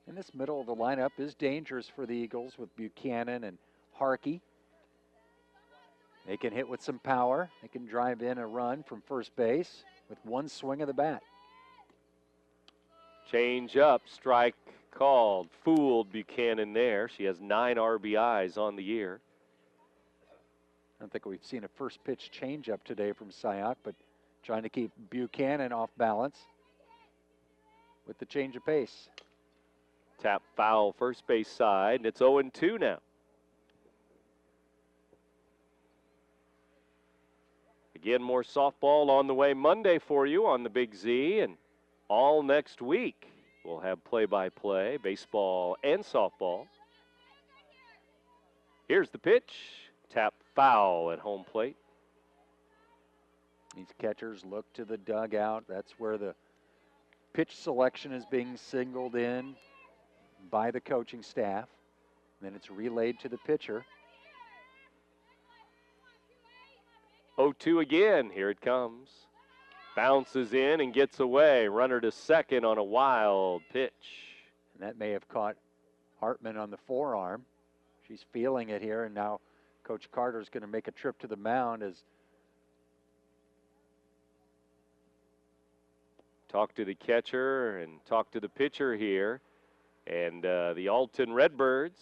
And this middle of the lineup is dangerous for the Eagles with Buchanan and Harkey. They can hit with some power. They can drive in a run from first base with 1 swing of the bat. Change up, strike called. Fooled Buchanan there. She has 9 RBIs on the year. I don't think we've seen a first pitch changeup today from Cyok, but trying to keep Buchanan off balance with the change of pace. Tap foul first base side, and it's 0-2 now. Again, more softball on the way Monday for you on the Big Z, and all next week we'll have play-by-play, baseball and softball. Here's the pitch. Tap foul at home plate. These catchers look to the dugout. That's where the pitch selection is being signaled in by the coaching staff. Then it's relayed to the pitcher. 0-2 again. Here it comes. Bounces in and gets away. Runner to second on a wild pitch. And that may have caught Hartman on the forearm. She's feeling it here, and now Coach Carter's going to make a trip to the mound as talk to the catcher and talk to the pitcher here. And the Alton Redbirds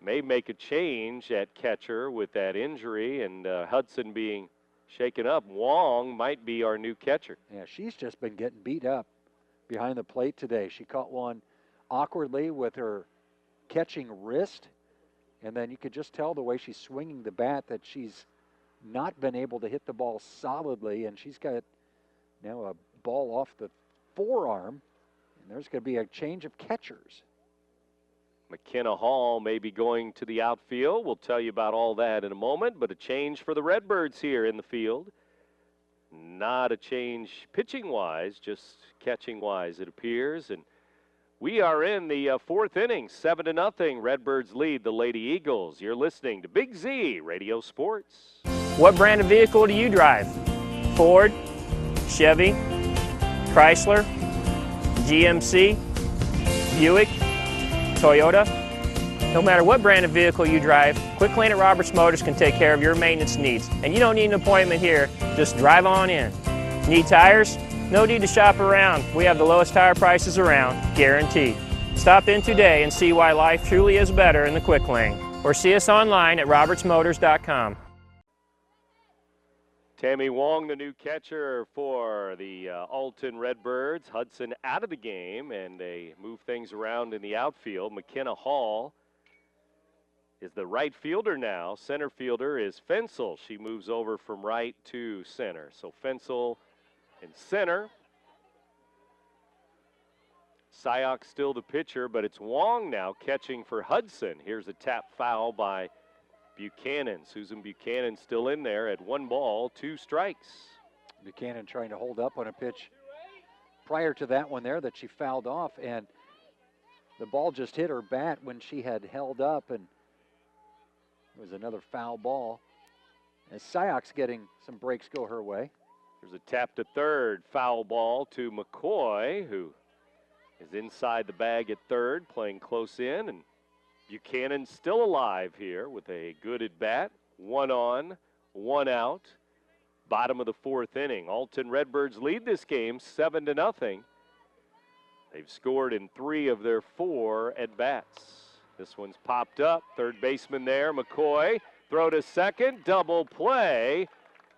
may make a change at catcher with that injury, and Hudson being shaken up. Wong might be our new catcher. Yeah, she's just been getting beat up behind the plate today. She caught one awkwardly with her catching wrist, and then you could just tell the way she's swinging the bat that she's not been able to hit the ball solidly, and she's got now a ball off the forearm, and there's going to be a change of catchers. McKenna Hall may be going to the outfield. We'll tell you about all that in a moment, but a change for the Redbirds here in the field. Not a change pitching-wise, just catching-wise, it appears. And we are in the fourth inning, 7-0. Redbirds lead the Lady Eagles. You're listening to Big Z Radio Sports. What brand of vehicle do you drive? Ford, Chevy, Chrysler, GMC, Buick, Toyota? No matter what brand of vehicle you drive, Quick Lane at Roberts Motors can take care of your maintenance needs. And you don't need an appointment here, just drive on in. Need tires? No need to shop around. We have the lowest tire prices around, guaranteed. Stop in today and see why life truly is better in the Quick Lane. Or see us online at RiverBender.com. Tammy Wong, the new catcher for the Alton Redbirds. Hudson out of the game, and they move things around in the outfield. McKenna Hall is the right fielder now. Center fielder is Fensel. She moves over from right to center. So Fensel in center. Cyok still the pitcher, but it's Wong now catching for Hudson. Here's a tap foul by Buchanan. Susan Buchanan still in there at 1 ball, 2 strikes. Buchanan trying to hold up on a pitch prior to that one there that she fouled off, and the ball just hit her bat when she had held up, and it was another foul ball. As Cyok's getting some breaks go her way. There's a tap to third, foul ball to McCoy, who is inside the bag at third, playing close in, and Buchanan still alive here with a good at bat. 1 on, 1 out. Bottom of the 4th inning. Alton Redbirds lead this game 7-0. They've scored in 3 of their 4 at-bats. This one's popped up. Third baseman there, McCoy. Throw to second, double play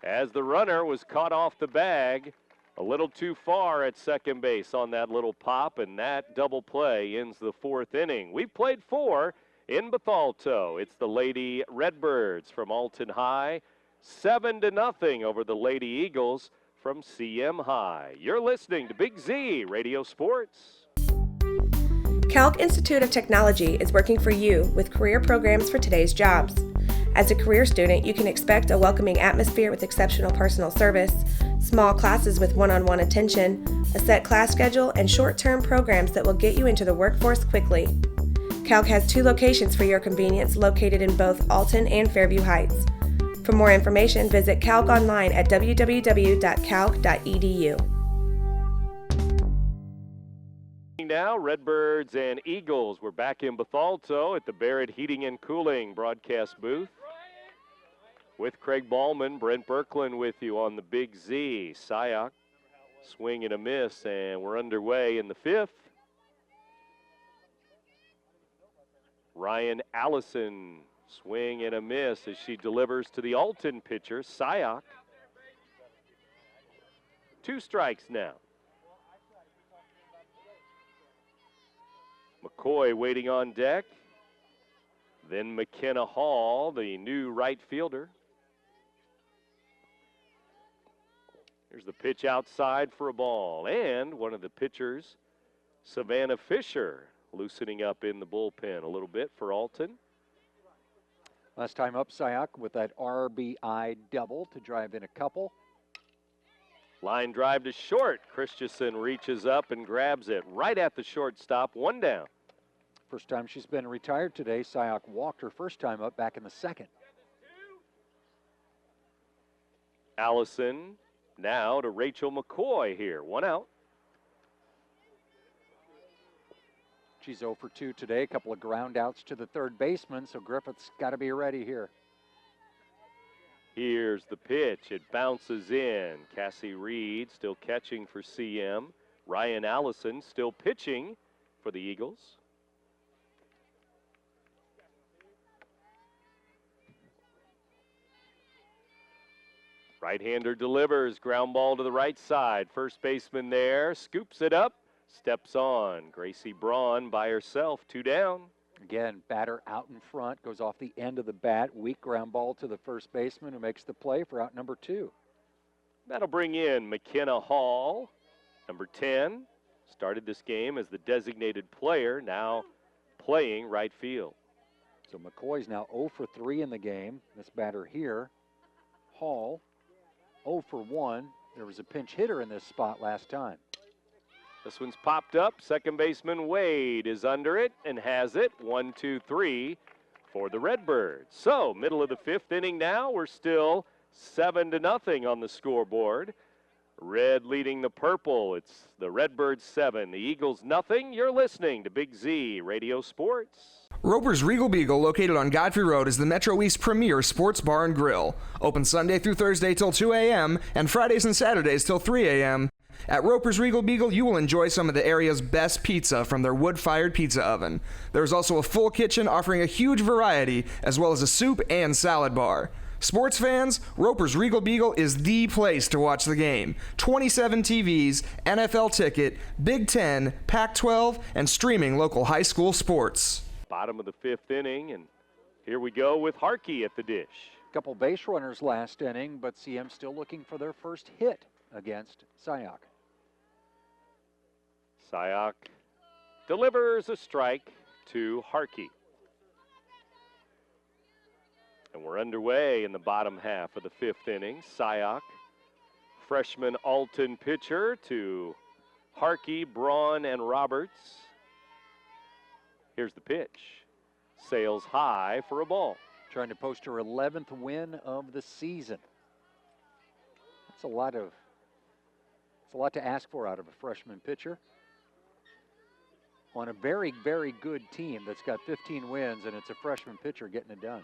as the runner was caught off the bag a little too far at second base on that little pop, and that double play ends the 4th inning. We've played 4 in Bethalto. It's the Lady Redbirds from Alton High, 7-0 over the Lady Eagles from CM High. You're listening to Big Z Radio Sports. Calc Institute of Technology is working for you with career programs for today's jobs. As a career student, you can expect a welcoming atmosphere with exceptional personal service, small classes with one-on-one attention, a set class schedule, and short-term programs that will get you into the workforce quickly. Calc has 2 locations for your convenience located in both Alton and Fairview Heights. For more information, visit Calc online at www.calc.edu. Now, Redbirds and Eagles. We're back in Bethalto at the Barrett Heating and Cooling broadcast booth with Craig Ballman, Brent Berkland with you on the Big Z. Cyok, swing and a miss, and we're underway in the 5th. Ryan Allison, swing and a miss as she delivers to the Alton pitcher, Cyok. 2 strikes now. McCoy waiting on deck. Then McKenna Hall, the new right fielder. Here's the pitch outside for a ball. And one of the pitchers, Savanna Fisher, loosening up in the bullpen a little bit for Alton. Last time up, Cyok with that RBI double to drive in a couple. Line drive to short. Christensen reaches up and grabs it right at the shortstop. 1 down. First time she's been retired today. Cyok walked her first time up back in the 2nd. Allison now to Rachel McCoy here. 1 out. She's 0 for 2 today. A couple of ground outs to the third baseman, so Griffith's got to be ready here. Here's the pitch. It bounces in. Cassie Reed still catching for CM. Ryan Allison still pitching for the Eagles. Right-hander delivers. Ground ball to the right side. First baseman there. Scoops it up. Steps on. Gracie Braun by herself. 2 down. Again, batter out in front, goes off the end of the bat. Weak ground ball to the first baseman who makes the play for out number 2. That'll bring in McKenna Hall, number 10. Started this game as the designated player, now playing right field. So McCoy's now 0 for 3 in the game. This batter here, Hall, 0 for 1. There was a pinch hitter in this spot last time. This one's popped up. Second baseman Wade is under it and has it. 1-2-3 for the Redbirds. So, middle of the 5th inning now. We're still 7-0 on the scoreboard. Red leading the purple. It's the Redbirds 7, the Eagles nothing. You're listening to Big Z Radio Sports. Roper's Regal Beagle, located on Godfrey Road, is the Metro East premier sports bar and grill. Open Sunday through Thursday till 2 a.m. and Fridays and Saturdays till 3 a.m. At Roper's Regal Beagle, you will enjoy some of the area's best pizza from their wood-fired pizza oven. There's also a full kitchen offering a huge variety, as well as a soup and salad bar. Sports fans, Roper's Regal Beagle is the place to watch the game. 27 TVs, NFL ticket, Big Ten, Pac-12, and streaming local high school sports. Bottom of the 5th inning, and here we go with Harkey at the dish. Couple base runners last inning, but CM still looking for their first hit against Cyok. Cyok delivers a strike to Harkey. And we're underway in the bottom half of the 5th inning. Cyok, freshman Alton pitcher to Harkey, Braun, and Roberts. Here's the pitch. Sails high for a ball. Trying to post her 11th win of the season. That's a lot to ask for out of a freshman pitcher. On a very, very good team that's got 15 wins, and it's a freshman pitcher getting it done.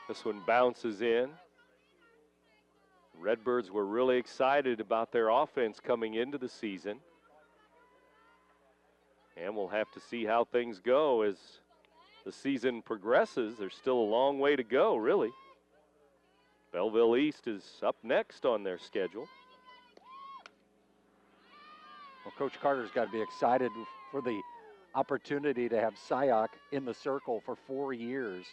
This one bounces in. Redbirds were really excited about their offense coming into the season. And we'll have to see how things go as the season progresses. There's still a long way to go, really. Belleville East is up next on their schedule. Well, Coach Carter's got to be excited for the opportunity to have Cyok in the circle for 4 years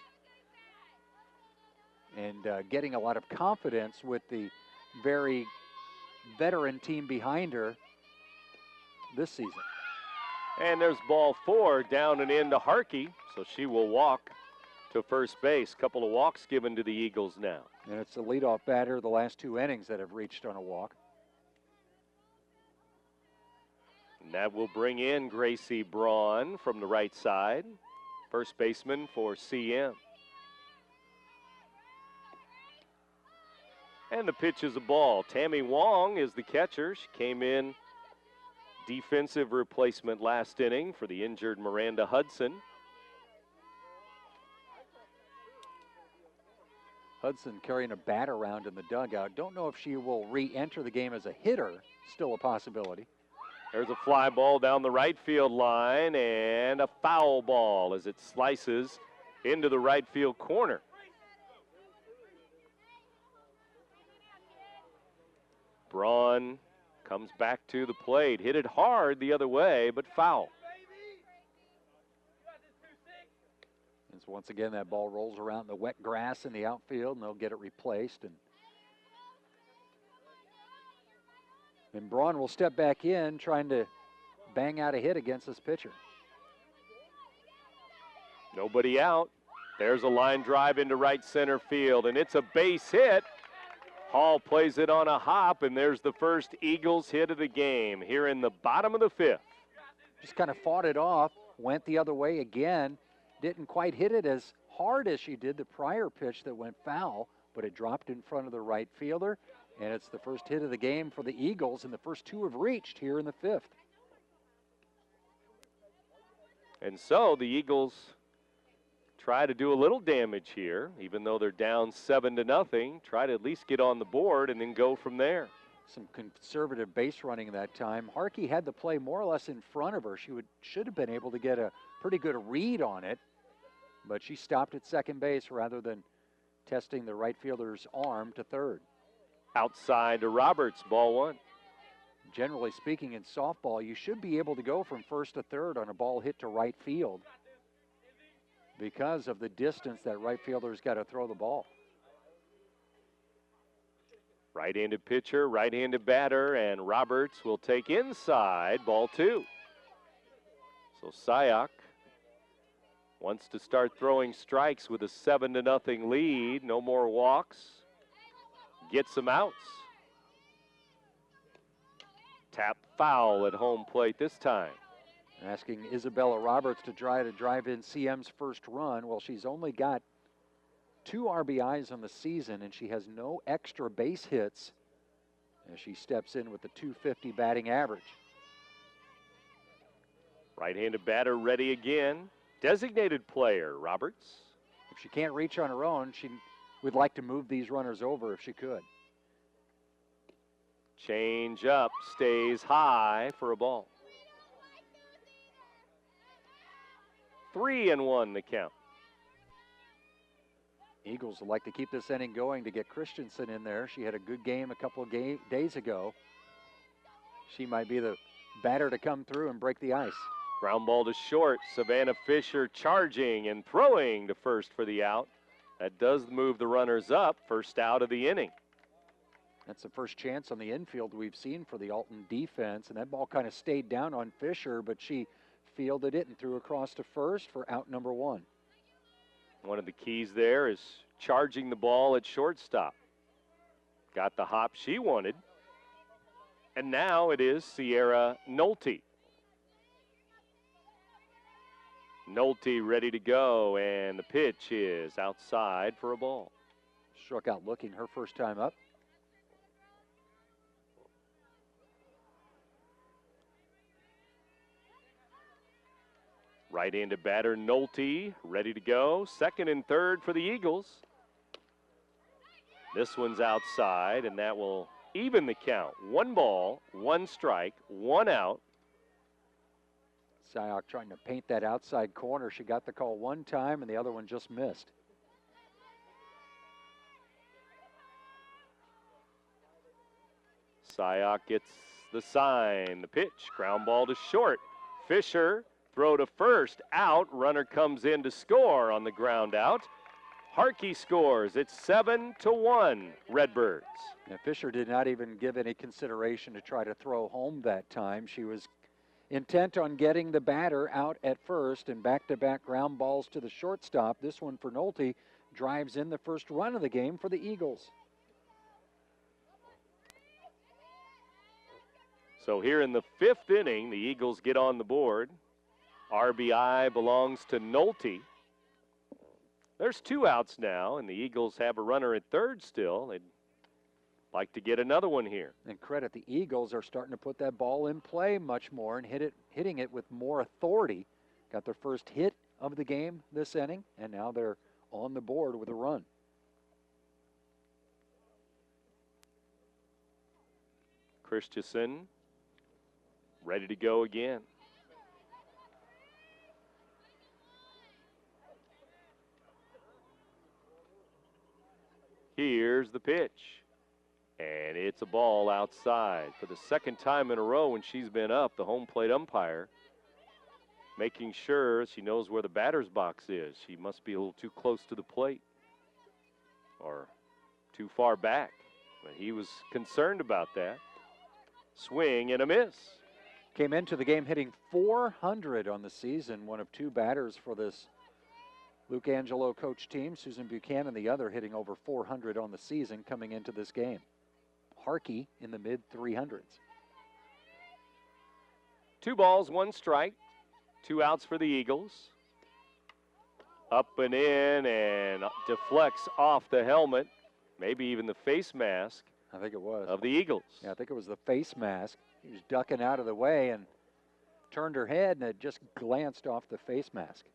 and getting a lot of confidence with the very veteran team behind her this season. And there's ball 4 down and in to Harkey, so she will walk to first base. Couple of walks given to the Eagles now. And it's the leadoff batter the last 2 innings that have reached on a walk. And that will bring in Gracie Braun from the right side, first baseman for CM. And the pitch is a ball. Tammy Wong is the catcher. She came in defensive replacement last inning for the injured Miranda Hudson. Hudson carrying a bat around in the dugout. Don't know if she will re-enter the game as a hitter. Still a possibility. There's a fly ball down the right field line and a foul ball as it slices into the right field corner. Braun comes back to the plate. Hit it hard the other way, but foul. As once again that ball rolls around the wet grass in the outfield and they'll get it replaced. And Braun will step back in trying to bang out a hit against this pitcher. Nobody out. There's a line drive into right center field, and it's a base hit. Hall plays it on a hop, and there's the first Eagles hit of the game here in the bottom of the 5th. Just kind of fought it off, went the other way again. Didn't quite hit it as hard as she did the prior pitch that went foul, but it dropped in front of the right fielder, and it's the first hit of the game for the Eagles, and the first 2 have reached here in the 5th. And so the Eagles try to do a little damage here, even though they're down 7-0. Try to at least get on the board and then go from there. Some conservative base running that time. Harkey had the play more or less in front of her. She should have been able to get a pretty good read on it, but she stopped at second base rather than testing the right fielder's arm to third. Outside to Roberts, ball 1. Generally speaking, in softball, you should be able to go from first to third on a ball hit to right field because of the distance that right fielder's got to throw the ball. Right-handed pitcher, right-handed batter, and Roberts will take inside, ball 2. So Cyok wants to start throwing strikes with a 7-0 lead. No more walks. Get some outs. Tap foul at home plate this time. Asking Isabella Roberts to try to drive in CM's first run. Well, she's only got 2 RBIs on the season, and she has no extra base hits as she steps in with the .250 batting average. Right-handed batter ready again. Designated player, Roberts. If she can't reach on her own, she would like to move these runners over if she could. Change up, stays high for a ball. 3-1 the count. Eagles would like to keep this inning going to get Christensen in there. She had a good game a couple of days ago. She might be the batter to come through and break the ice. Ground ball to short. Savanna Fisher charging and throwing to first for the out. That does move the runners up. First out of the inning. That's the first chance on the infield we've seen for the Alton defense, and that ball kind of stayed down on Fisher, but she fielded it and threw across to first for out number 1. One of the keys there is charging the ball at shortstop. Got the hop she wanted. And now it is Sierra Nolte. Nolte ready to go, and the pitch is outside for a ball. Struck out looking her first time up. Right-handed batter Nolte ready to go. Second and third for the Eagles. This one's outside, and that will even the count. 1 ball, 1 strike, 1 out. Cyok trying to paint that outside corner. She got the call one time, and the other one just missed. Cyok gets the sign. The pitch, ground ball to short. Fisher, throw to first, out. Runner comes in to score on the ground out. Harkey scores. It's 7-1, Redbirds. Now, Fisher did not even give any consideration to try to throw home that time. She was intent on getting the batter out at first, and back-to-back ground balls to the shortstop. This one for Nolte drives in the first run of the game for the Eagles. So here in the 5th inning, the Eagles get on the board. RBI belongs to Nolte. There's 2 outs now, and the Eagles have a runner at third still. They'd like to get another one here. And credit, the Eagles are starting to put that ball in play much more and hitting it with more authority. Got their first hit of the game this inning, and now they're on the board with a run. Christensen ready to go again. Here's the pitch, and it's a ball outside. For the second time in a row when she's been up, the home plate umpire making sure she knows where the batter's box is. She must be a little too close to the plate or too far back, but he was concerned about that. Swing and a miss. Came into the game hitting .400 on the season, one of 2 batters for this Luke Angelo coach team. Susan Buchanan, the other, hitting over .400 on the season coming into this game. Harkey in the mid-300s. 2 balls, 1 strike. 2 outs for the Eagles. Up and in and deflects off the helmet, maybe even the face mask. I think it was. Of the Eagles. Yeah, I think it was the face mask. He was ducking out of the way and turned her head, and it just glanced off the face mask.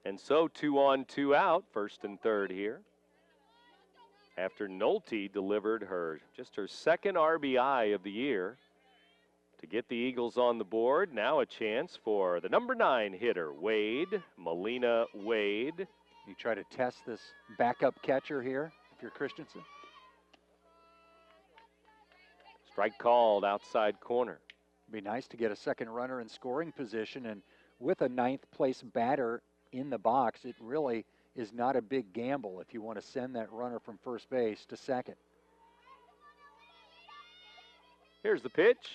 And so 2 on, 2 out, first and third here. After Nolte delivered her 2nd RBI of the year to get the Eagles on the board. Now a chance for the number 9 hitter, Wade, Melina Wade. You try to test this backup catcher here if you're Christensen. Strike called outside corner. It'd be nice to get a second runner in scoring position, and with a 9th place batter in the box, it really is not a big gamble if you want to send that runner from first base to second. Here's the pitch.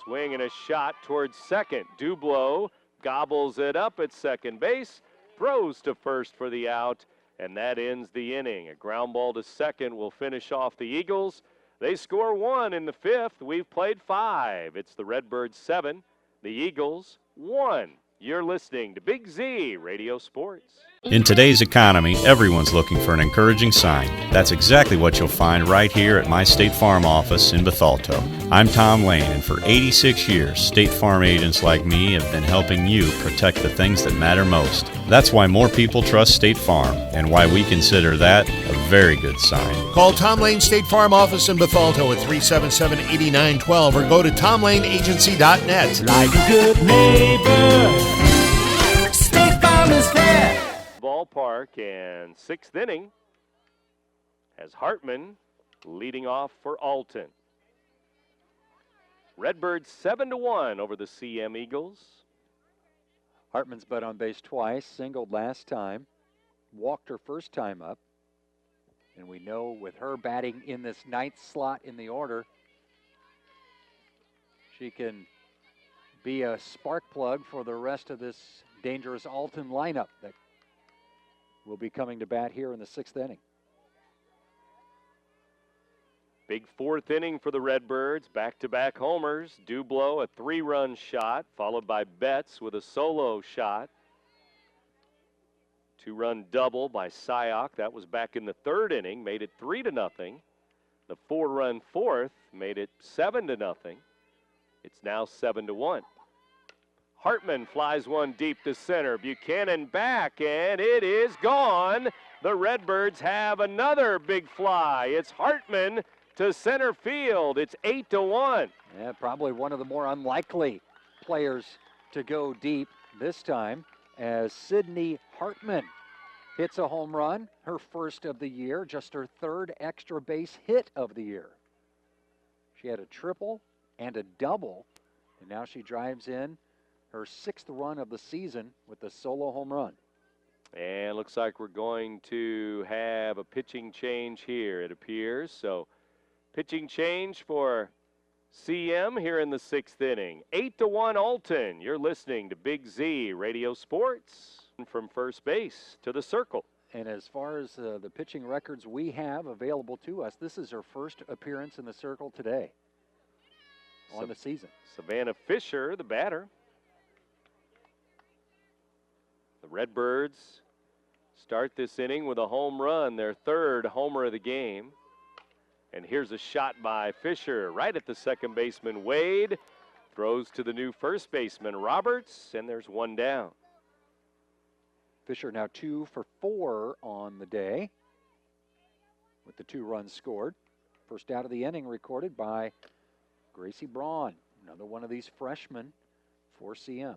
Swing and a shot towards second. Dublo gobbles it up at second base, throws to first for the out, and that ends the inning. A ground ball to second will finish off the Eagles. They score 1 in the 5th. We've played 5. It's the Redbirds 7, the Eagles 1. You're listening to Big Z Radio Sports. In today's economy, everyone's looking for an encouraging sign. That's exactly what you'll find right here at my State Farm office in Bethalto. I'm Tom Lane, and for 86 years, State Farm agents like me have been helping you protect the things that matter most. That's why more people trust State Farm, and why we consider that a very good sign. Call Tom Lane State Farm office in Bethalto at 377-8912 or go to tomlaneagency.net. Like a good neighbor, State Farm is there. Ballpark, and 6th inning has Hartman leading off for Alton. Redbirds 7-1 over the CM Eagles. Hartman's been on base twice, singled last time, walked her first time up, and we know with her batting in this 9th slot in the order, she can be a spark plug for the rest of this dangerous Alton lineup that will be coming to bat here in the 6th inning. Big 4th inning for the Redbirds. Back-to-back homers. Dublo, a 3-run shot, followed by Betts with a solo shot. 2-run double by Cyok. That was back in the 3rd inning, made it 3-0. The 4-run 4th made it 7-0. It's now 7-1. Hartman flies one deep to center. Buchanan back, and it is gone. The Redbirds have another big fly. It's Hartman to center field. It's 8-1. Yeah, probably one of the more unlikely players to go deep this time as Sydney Hartman hits a home run, her first of the year, just her third extra base hit of the year. She had a triple and a double, and now she drives in her sixth run of the season with a solo home run. And looks like we're going to have a pitching change here, it appears. So pitching change for CM here in the sixth inning. 8-1 Alton. You're listening to Big Z Radio Sports from first base to the circle. And as far as the pitching records we have available to us, this is her first appearance in the circle today on the season. Savanna Fisher, the batter. The Redbirds start this inning with a home run, their third homer of the game. And here's a shot by Fisher right at the second baseman, Wade. Throws to the new first baseman, Roberts, and there's one down. Fisher now 2 for 4 on the day with the 2 runs scored. First out of the inning recorded by Gracie Braun, another one of these freshmen for CM.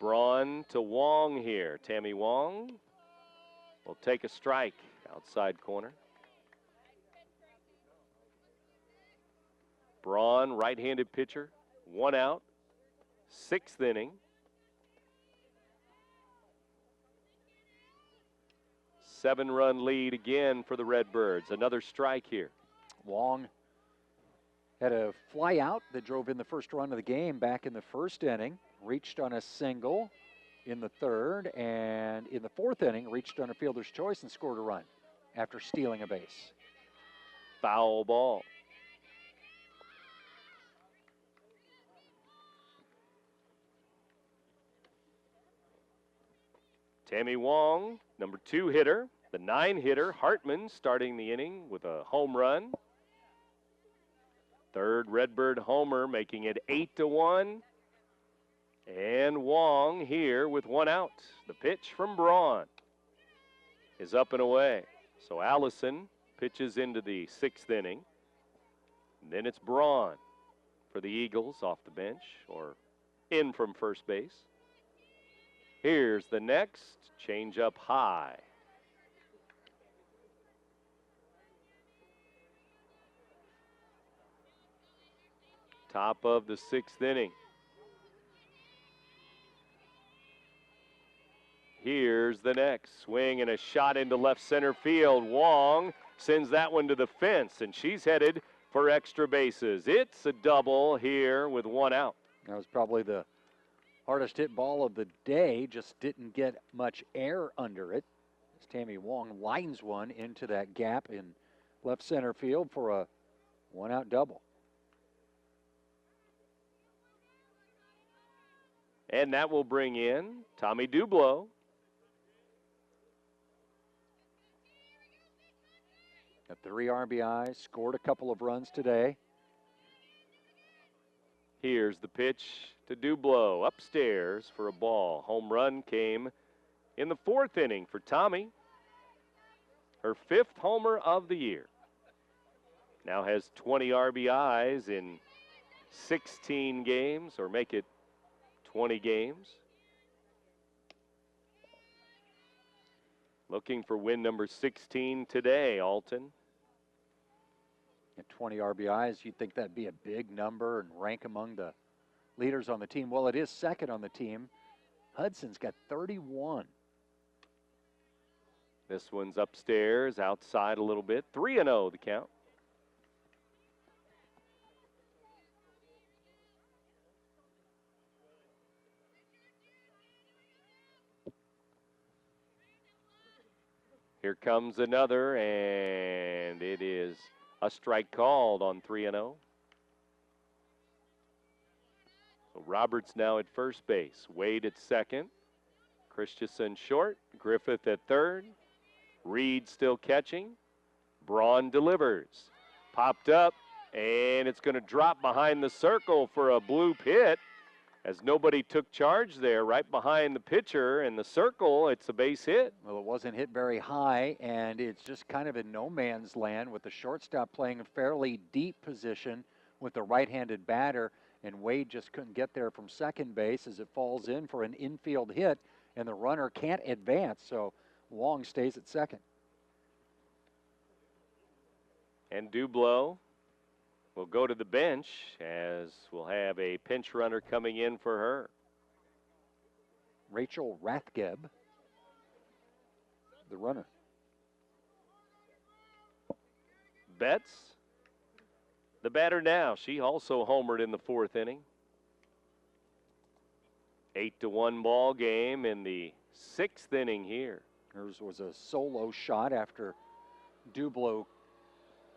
Braun to Wong here. Tammy Wong will take a strike outside corner. Braun, right-handed pitcher, 1 out, 6th inning. 7-run lead again for the Redbirds. Another strike here. Wong had a fly out that drove in the first run of the game back in the first inning. Reached on a single in the third, and in the fourth inning, reached on a fielder's choice and scored a run after stealing a base. Foul ball. Tammy Wong, number 2 hitter, the 9 hitter, Hartman, starting the inning with a home run. Third Redbird homer, making it 8-1. And Wong here with 1 out. The pitch from Braun is up and away. So Allison pitches into the 6th inning. And then it's Braun for the Eagles off the bench or in from first base. Here's the next, change up high. Top of the 6th inning. Here's the next, swing and a shot into left center field. Wong sends that one to the fence, and she's headed for extra bases. It's a double here with 1 out. That was probably the hardest hit ball of the day, just didn't get much air under it. As Tammy Wong lines one into that gap in left center field for a 1-out double. And that will bring in Tommy Dublo. Got 3 RBIs, scored a couple of runs today. Here's the pitch to Dublo, upstairs for a ball. Home run came in the 4th inning for Tommy. Her 5th homer of the year. Now has 20 RBIs in 16 games, or make it 20 games. Looking for win number 16 today, Alton. At 20 RBIs, you'd think that'd be a big number and rank among the leaders on the team. Well, it is second on the team. Hudson's got 31. This one's upstairs, outside a little bit. 3-0 the count. Here comes another, and it is a strike called on 3-0. So Roberts now at first base. Wade at second. Christensen short. Griffith at third. Reed still catching. Braun delivers. Popped up, and it's going to drop behind the circle for a bloop hit. As nobody took charge there, right behind the pitcher in the circle, it's a base hit. Well, it wasn't hit very high, and it's just kind of in no man's land with the shortstop playing a fairly deep position with the right-handed batter. and Wade just couldn't get there from second base as it falls in for an infield hit, and the runner can't advance, so Wong stays at second. And Dublo will go to the bench as we'll have a pinch runner coming in for her. Rachel Rathgeb, the runner. Betts, the batter now. She also homered in the 4th inning. 8-1 ball game in the 6th inning here. Hers was a solo shot after Dublo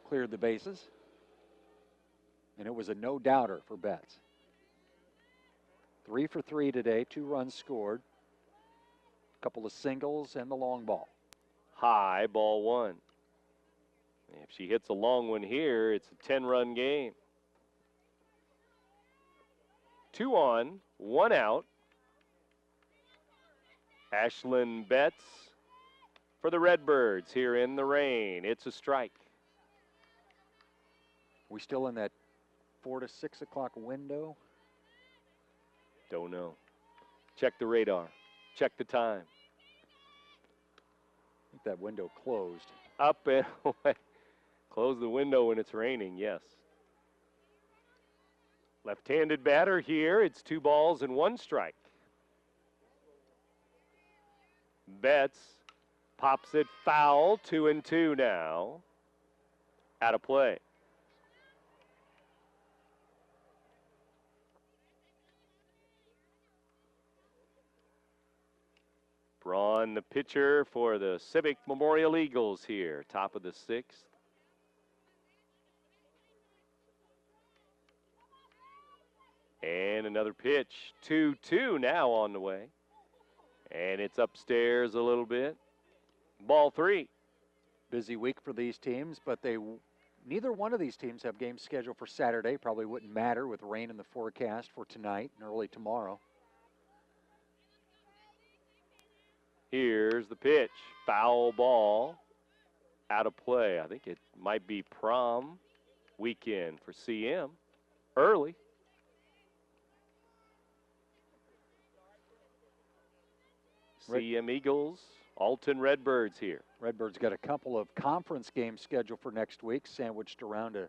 cleared the bases. And it was a no-doubter for Betts. 3 for 3 today, 2 runs scored. A couple of singles and the long ball. High, ball 1. If she hits a long one here, it's a 10-run game. 2 on, 1 out. Ashlyn Betts for the Redbirds here in the rain. It's a strike. We still in that 4 to 6 o'clock window? Don't know. Check the radar. Check the time. I think that window closed. Up and away. Close the window when it's raining, yes. Left-handed batter here. It's 2 balls and 1 strike. Betts pops it foul. 2-2 now. Out of play. Braun, the pitcher for the Civic Memorial Eagles here, top of the 6th. And another pitch, 2-2 now on the way. And it's upstairs a little bit. Ball 3. Busy week for these teams, but neither one of these teams have games scheduled for Saturday. Probably wouldn't matter with rain in the forecast for tonight and early tomorrow. Here's the pitch. Foul ball. Out of play. I think it might be prom weekend for CM. Early. CM Eagles, Alton Redbirds here. Redbirds got a couple of conference games scheduled for next week, sandwiched around a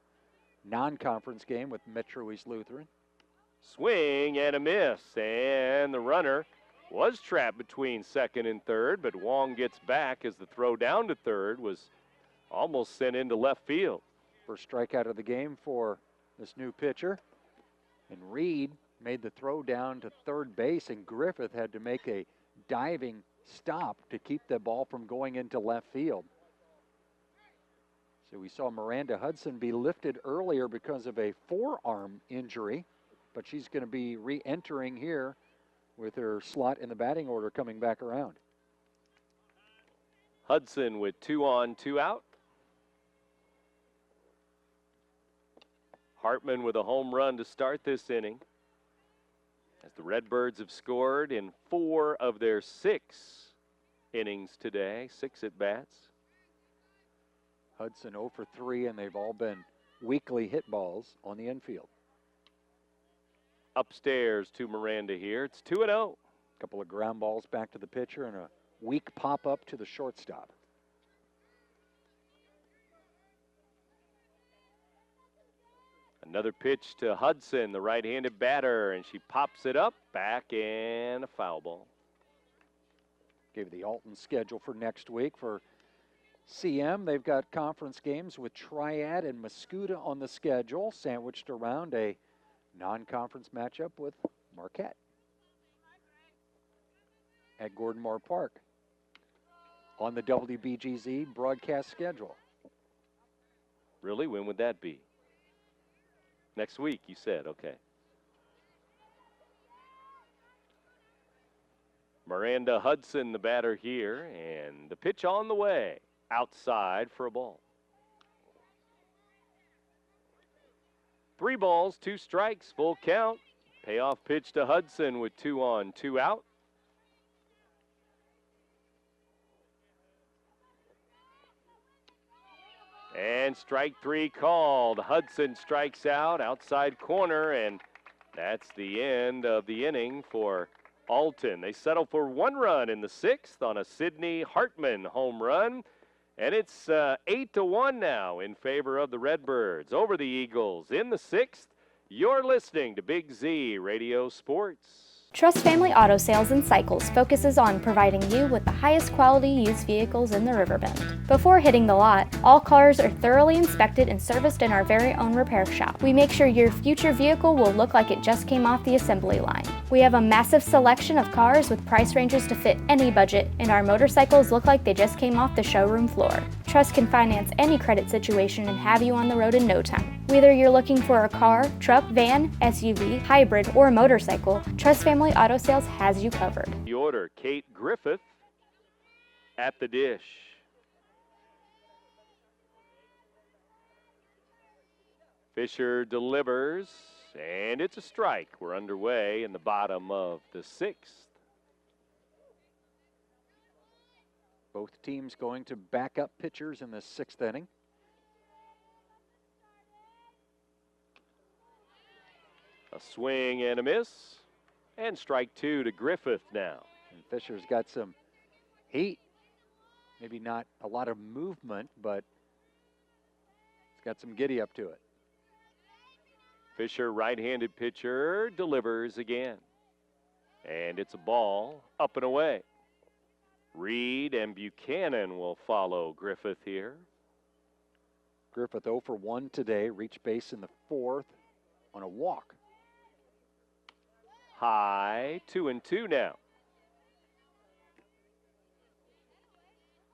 non-conference game with Metro East Lutheran. Swing and a miss, and the runner was trapped between second and third, but Wong gets back as the throw down to third was almost sent into left field. First strikeout of the game for this new pitcher. And Reed made the throw down to third base, and Griffith had to make a diving stop to keep the ball from going into left field. So we saw Miranda Hudson be lifted earlier because of a forearm injury, but she's going to be re-entering here with her slot in the batting order coming back around. Hudson with 2 on, 2 out. Hartman with a home run to start this inning, as the Redbirds have scored in 4 of their 6 innings today, 6 at-bats. Hudson 0 for 3, and they've all been weakly hit balls on the infield. Upstairs to Miranda here. It's 2-0. A couple of ground balls back to the pitcher and a weak pop-up to the shortstop. Another pitch to Hudson, the right-handed batter, and she pops it up, back, and a foul ball. Gave the Alton schedule for next week for CM. They've got conference games with Triad and Mascoutah on the schedule, sandwiched around a non-conference matchup with Marquette at Gordon Moore Park on the WBGZ broadcast schedule. Really? When would that be? Next week, you said. Okay. Miranda Hudson, the batter here, and the pitch on the way. Outside for a ball. 3 balls, 2 strikes, full count. Payoff pitch to Hudson with 2 on, 2 out. And strike 3 called. Hudson strikes out, outside corner, and That's the end of the inning for Alton. They settle for 1 run in the 6th on a Sydney Hartman home run. And it's 8-1 now in favor of the Redbirds over the Eagles in the 6th. You're listening to Big Z Radio Sports. Trust Family Auto Sales and Cycles focuses on providing you with the highest quality used vehicles in the Riverbend. Before hitting the lot, all cars are thoroughly inspected and serviced in our very own repair shop. We make sure your future vehicle will look like it just came off the assembly line. We have a massive selection of cars with price ranges to fit any budget, and our motorcycles look like they just came off the showroom floor. Trust can finance any credit situation and have you on the road in no time. Whether you're looking for a car, truck, van, SUV, hybrid, or motorcycle, Trust Family Auto Sales has you covered. The order, Kate Griffith at the dish. Fisher delivers, and it's a strike. We're underway in the bottom of the 6th. Both teams going to back up pitchers in the 6th inning. A swing and a miss, and strike 2 to Griffith now. And Fisher's got some heat. Maybe not a lot of movement, but it's got some giddy up to it. Fisher, right-handed pitcher, delivers again. And it's a ball up and away. Reed and Buchanan will follow Griffith here. Griffith 0 for 1 today, reached base in the 4th on a walk. High, 2-2 now.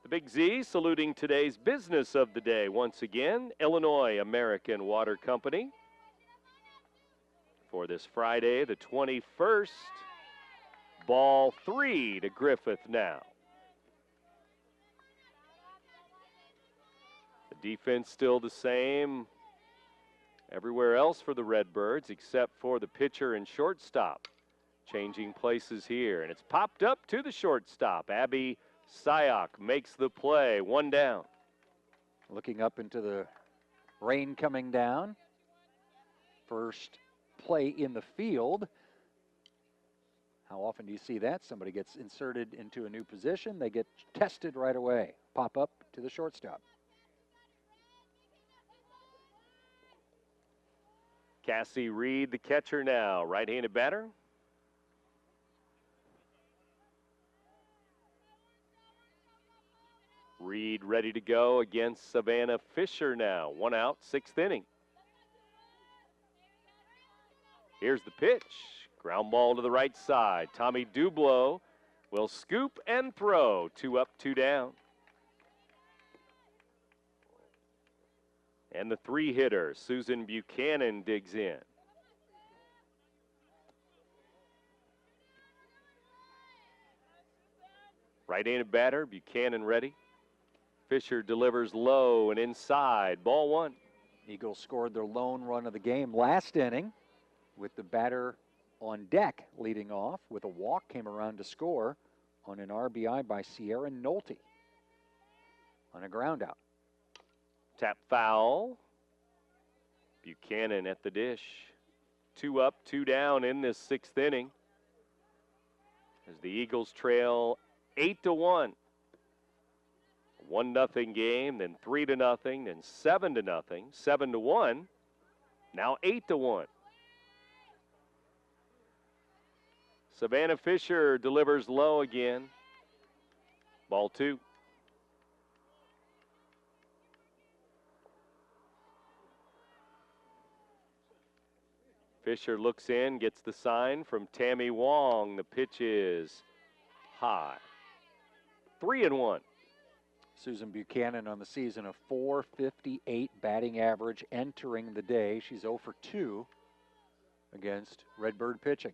The Big Z saluting today's business of the day once again, Illinois American Water Company. For this Friday, the 21st, ball 3 to Griffith now. The defense still the same everywhere else for the Redbirds except for the pitcher and shortstop. Changing places here, and it's popped up to the shortstop. Abby Cyok makes the play, 1 down. Looking up into the rain coming down. First play in the field. How often do you see that? Somebody gets inserted into a new position, they get tested right away. Pop up to the shortstop. Cassie Reed, the catcher now, right-handed batter. Reed ready to go against Savanna Fisher now. 1 out, 6th inning. Here's the pitch. Ground ball to the right side. Tommy Dublo will scoop and throw. 2 up, 2 down. And the 3-hitter, Susan Buchanan, digs in. Right-handed batter, Buchanan ready. Fisher delivers low and inside. Ball 1. Eagles scored their lone run of the game last inning with the batter on deck leading off with a walk, came around to score on an RBI by Sierra Nolte on a ground out. Tap foul. Buchanan at the dish. 2 up, 2 down in this 6th inning as the Eagles trail 8-1. 1-0 game, then 3-0, then 7-0, 7-1, now 8-1. Savanna Fisher delivers low again. Ball 2. Fisher looks in, gets the sign from Tammy Wong. The pitch is high. 3-1. Susan Buchanan on the season, a .458 batting average entering the day. She's 0 for 2 against Redbird pitching.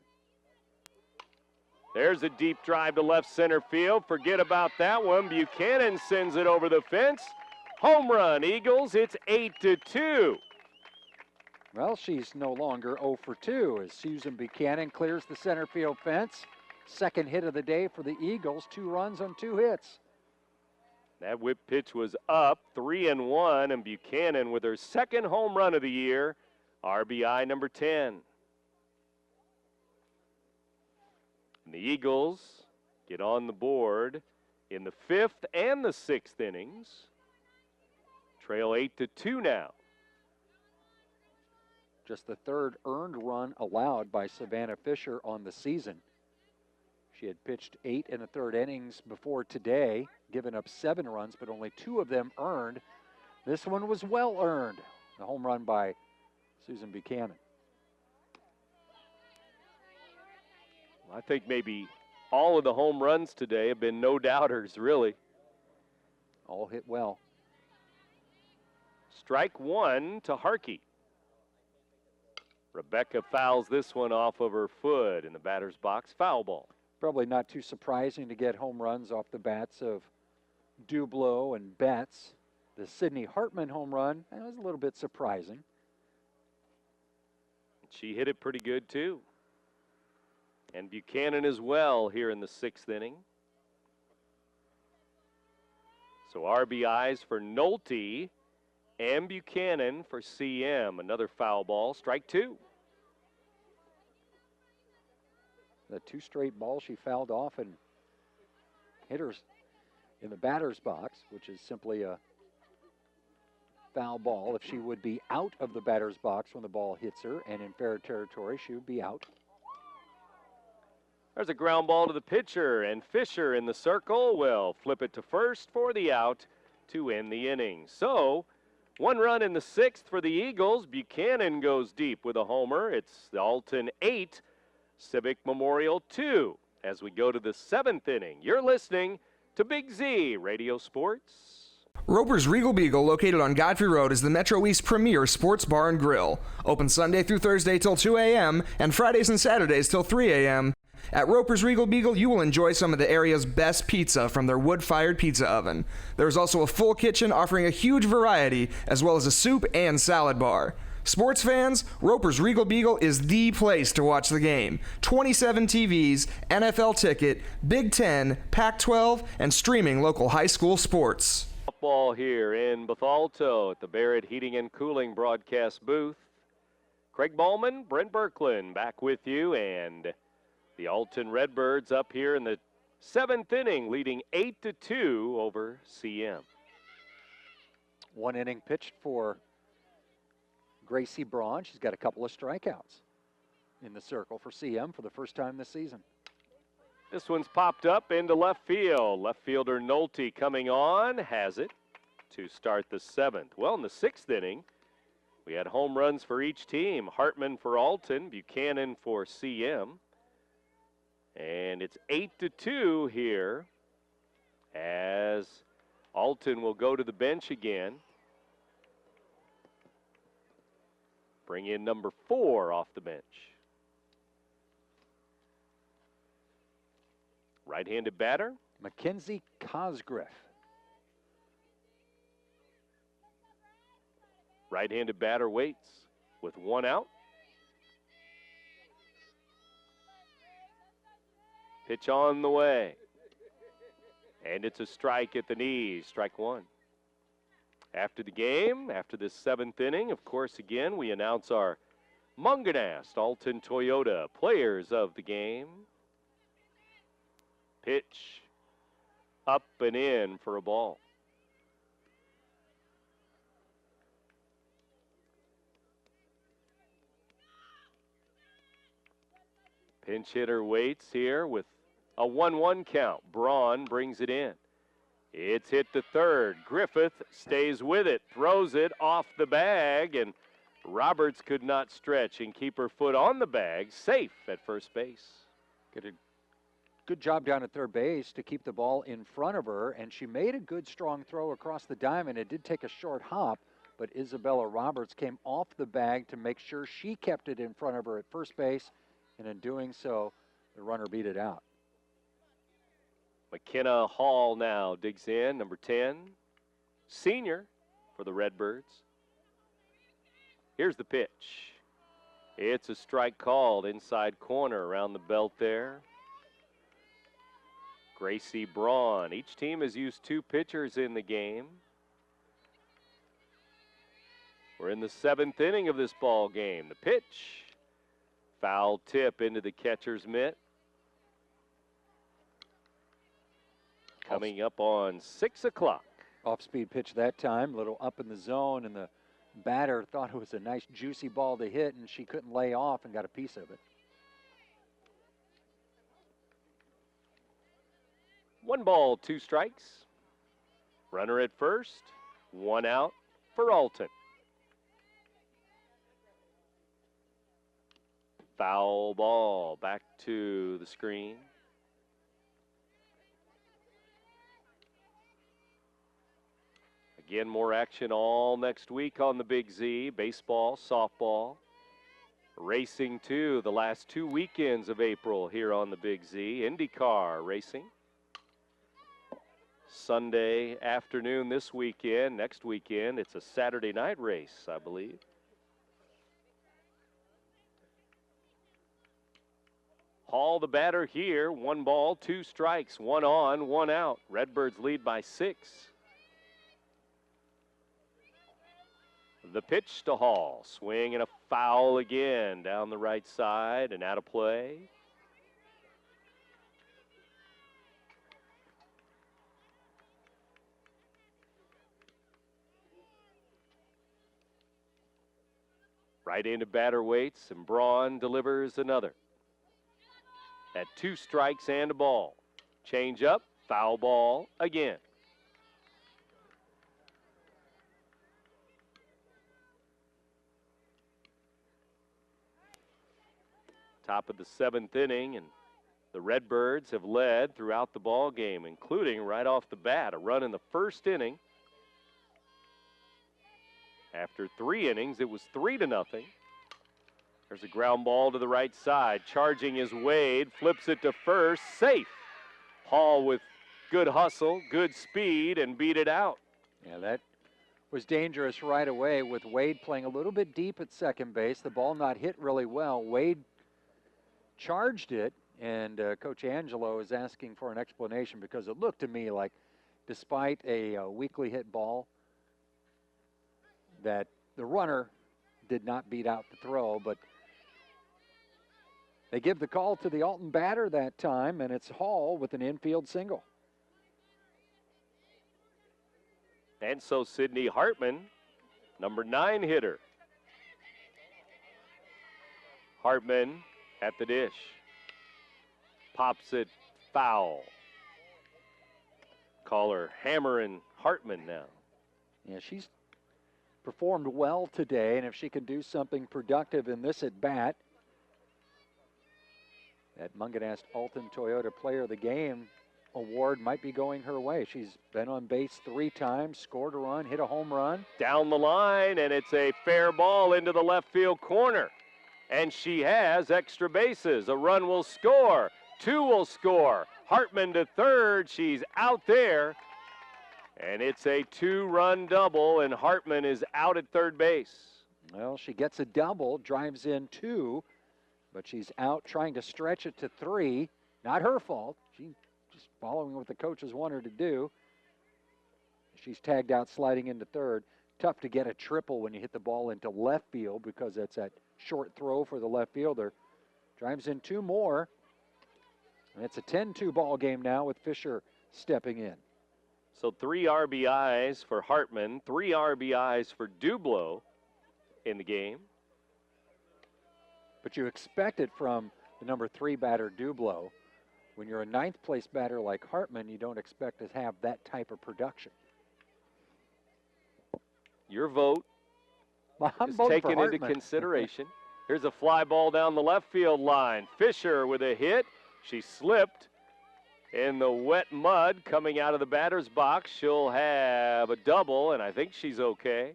There's a deep drive to left center field. Forget about that one. Buchanan sends it over the fence. Home run, Eagles. It's 8-2. Well, she's no longer 0 for 2 as Susan Buchanan clears the center field fence. Second hit of the day for the Eagles, 2 runs on 2 hits. That whip pitch was up, 3-1, and Buchanan with her second home run of the year, RBI number 10. And the Eagles get on the board in the 5th and the 6th innings. Trail 8-2 now. Just the 3rd earned run allowed by Savanna Fisher on the season. She had pitched 8 in the 3rd innings before today, given up 7 runs, but only 2 of them earned. This one was well earned. The home run by Susan Buchanan. Well, I think maybe all of the home runs today have been no-doubters, really. All hit well. Strike 1 to Harkey. Rebecca fouls this one off of her foot in the batter's box. Foul ball. Probably not too surprising to get home runs off the bats of Dublo and Betts. The Sydney Hartman home run, that was a little bit surprising. She hit it pretty good, too. And Buchanan as well here in the 6th inning. So RBIs for Nolte and Buchanan for CM. Another foul ball, strike 2. The 2 straight balls she fouled off and hit her in the batter's box, which is simply a foul ball. If she would be out of the batter's box when the ball hits her and in fair territory, she would be out. There's a ground ball to the pitcher, and Fisher in the circle will flip it to first for the out to end the inning. So, 1 run in the 6th for the Eagles. Buchanan goes deep with a homer. It's the Alton 8, Civic Memorial 2. As we go to the 7th inning, you're listening to Big Z Radio Sports. Roper's Regal Beagle, located on Godfrey Road, is the Metro East premier sports bar and grill. Open Sunday through Thursday till 2 a.m. and Fridays and Saturdays till 3 a.m. At Roper's Regal Beagle, you will enjoy some of the area's best pizza from their wood-fired pizza oven. There's also a full kitchen offering a huge variety, as well as a soup and salad bar. Sports fans, Roper's Regal Beagle is the place to watch the game. 27 TVs, NFL ticket, Big Ten, Pac-12, and streaming local high school sports. Ball here in Bethalto at the Barrett Heating and Cooling broadcast booth. Craig Ballman, Brent Birkland back with you, and the Alton Redbirds up here in the 7th inning, leading 8-2 over CM. 1 inning pitched for Gracie Braun. She's got a couple of strikeouts in the circle for CM for the first time this season. This one's popped up into left field. Left fielder Nolte coming on, has it to start the 7th. Well, in the 6th inning, we had home runs for each team. Hartman for Alton, Buchanan for CM. And it's 8-2 here as Alton will go to the bench again. Bring in number 4 off the bench. Right-handed batter, Mackenzie Cosgriff. Right-handed batter waits with 1 out. Pitch on the way. And it's a strike at the knees, strike 1. After the game, after this 7th inning, of course, again, we announce our Munganast Alton Toyota players of the game. Pitch up and in for a ball. Pinch hitter waits here with a 1-1 count. Braun brings it in. It's hit to third. Griffith stays with it, throws it off the bag, and Roberts could not stretch and keep her foot on the bag, safe at first base. Get a good job down at third base to keep the ball in front of her, and she made a good strong throw across the diamond. It did take a short hop, but Isabella Roberts came off the bag to make sure she kept it in front of her at first base, and in doing so, the runner beat it out. McKenna Hall now digs in, number 10, senior for the Redbirds. Here's the pitch. It's a strike called inside corner around the belt there. Gracie Braun. Each team has used 2 pitchers in the game. We're in the 7th inning of this ball game. The pitch, foul tip into the catcher's mitt. coming up on 6 o'clock. Off-speed pitch that time, a little up in the zone, and the batter thought it was a nice juicy ball to hit, and she couldn't lay off and got a piece of it. 1 ball, 2 strikes. Runner at first, 1 out for Alton. Foul ball back to the screen. Again, more action all next week on the Big Z. Baseball, softball. Racing too, the last 2 weekends of April here on the Big Z. IndyCar racing. Sunday afternoon this weekend. Next weekend, it's a Saturday night race, I believe. Hall, the batter here. 1 ball, 2 strikes, 1 on, 1 out. Redbirds lead by 6. The pitch to Hall. Swing and a foul again down the right side and out of play. Right into batter waits, and Braun delivers another. At 2 strikes and a ball. Change up, foul ball again. Top of the 7th inning, and the Redbirds have led throughout the ball game, including right off the bat, a run in the 1st inning. After 3 innings, it was 3-0. There's a ground ball to the right side. Charging is Wade, flips it to first, safe. Hall with good hustle, good speed, and beat it out. Yeah, that was dangerous right away with Wade playing a little bit deep at second base. The ball not hit really well. Wade charged it, and Coach Angelo is asking for an explanation because it looked to me like, despite a weakly hit ball, that the runner did not beat out the throw, but they give the call to the Alton batter that time, and it's Hall with an infield single. And so Sydney Hartman, number 9 hitter. Hartman at the dish. Pops it foul. Caller hammering Hartman now. Yeah, she's performed well today, and if she can do something productive in this at bat, that Munganast Alton Toyota Player of the Game award might be going her way. She's been on base 3 times, scored a run, hit a home run. Down the line, and it's a fair ball into the left field corner. And she has extra bases. A run will score. 2 will score. Hartman to third. She's out there. And it's a 2-run double, and Hartman is out at third base. Well, she gets a double, drives in 2, but she's out trying to stretch it to 3. Not her fault. She's just following what the coaches want her to do. She's tagged out sliding into third. Tough to get a triple when you hit the ball into left field because that's that short throw for the left fielder. Drives in 2 more. And it's a 10-2 ball game now with Fisher stepping in. So 3 RBIs for Hartman, 3 RBIs for Dublo in the game. But you expect it from the number 3 batter, Dublo. When you're a 9th place batter like Hartman, you don't expect to have that type of production. Your vote is taken into consideration. Here's a fly ball down the left field line. Fisher with a hit. She slipped in the wet mud coming out of the batter's box. She'll have a double, and I think she's okay.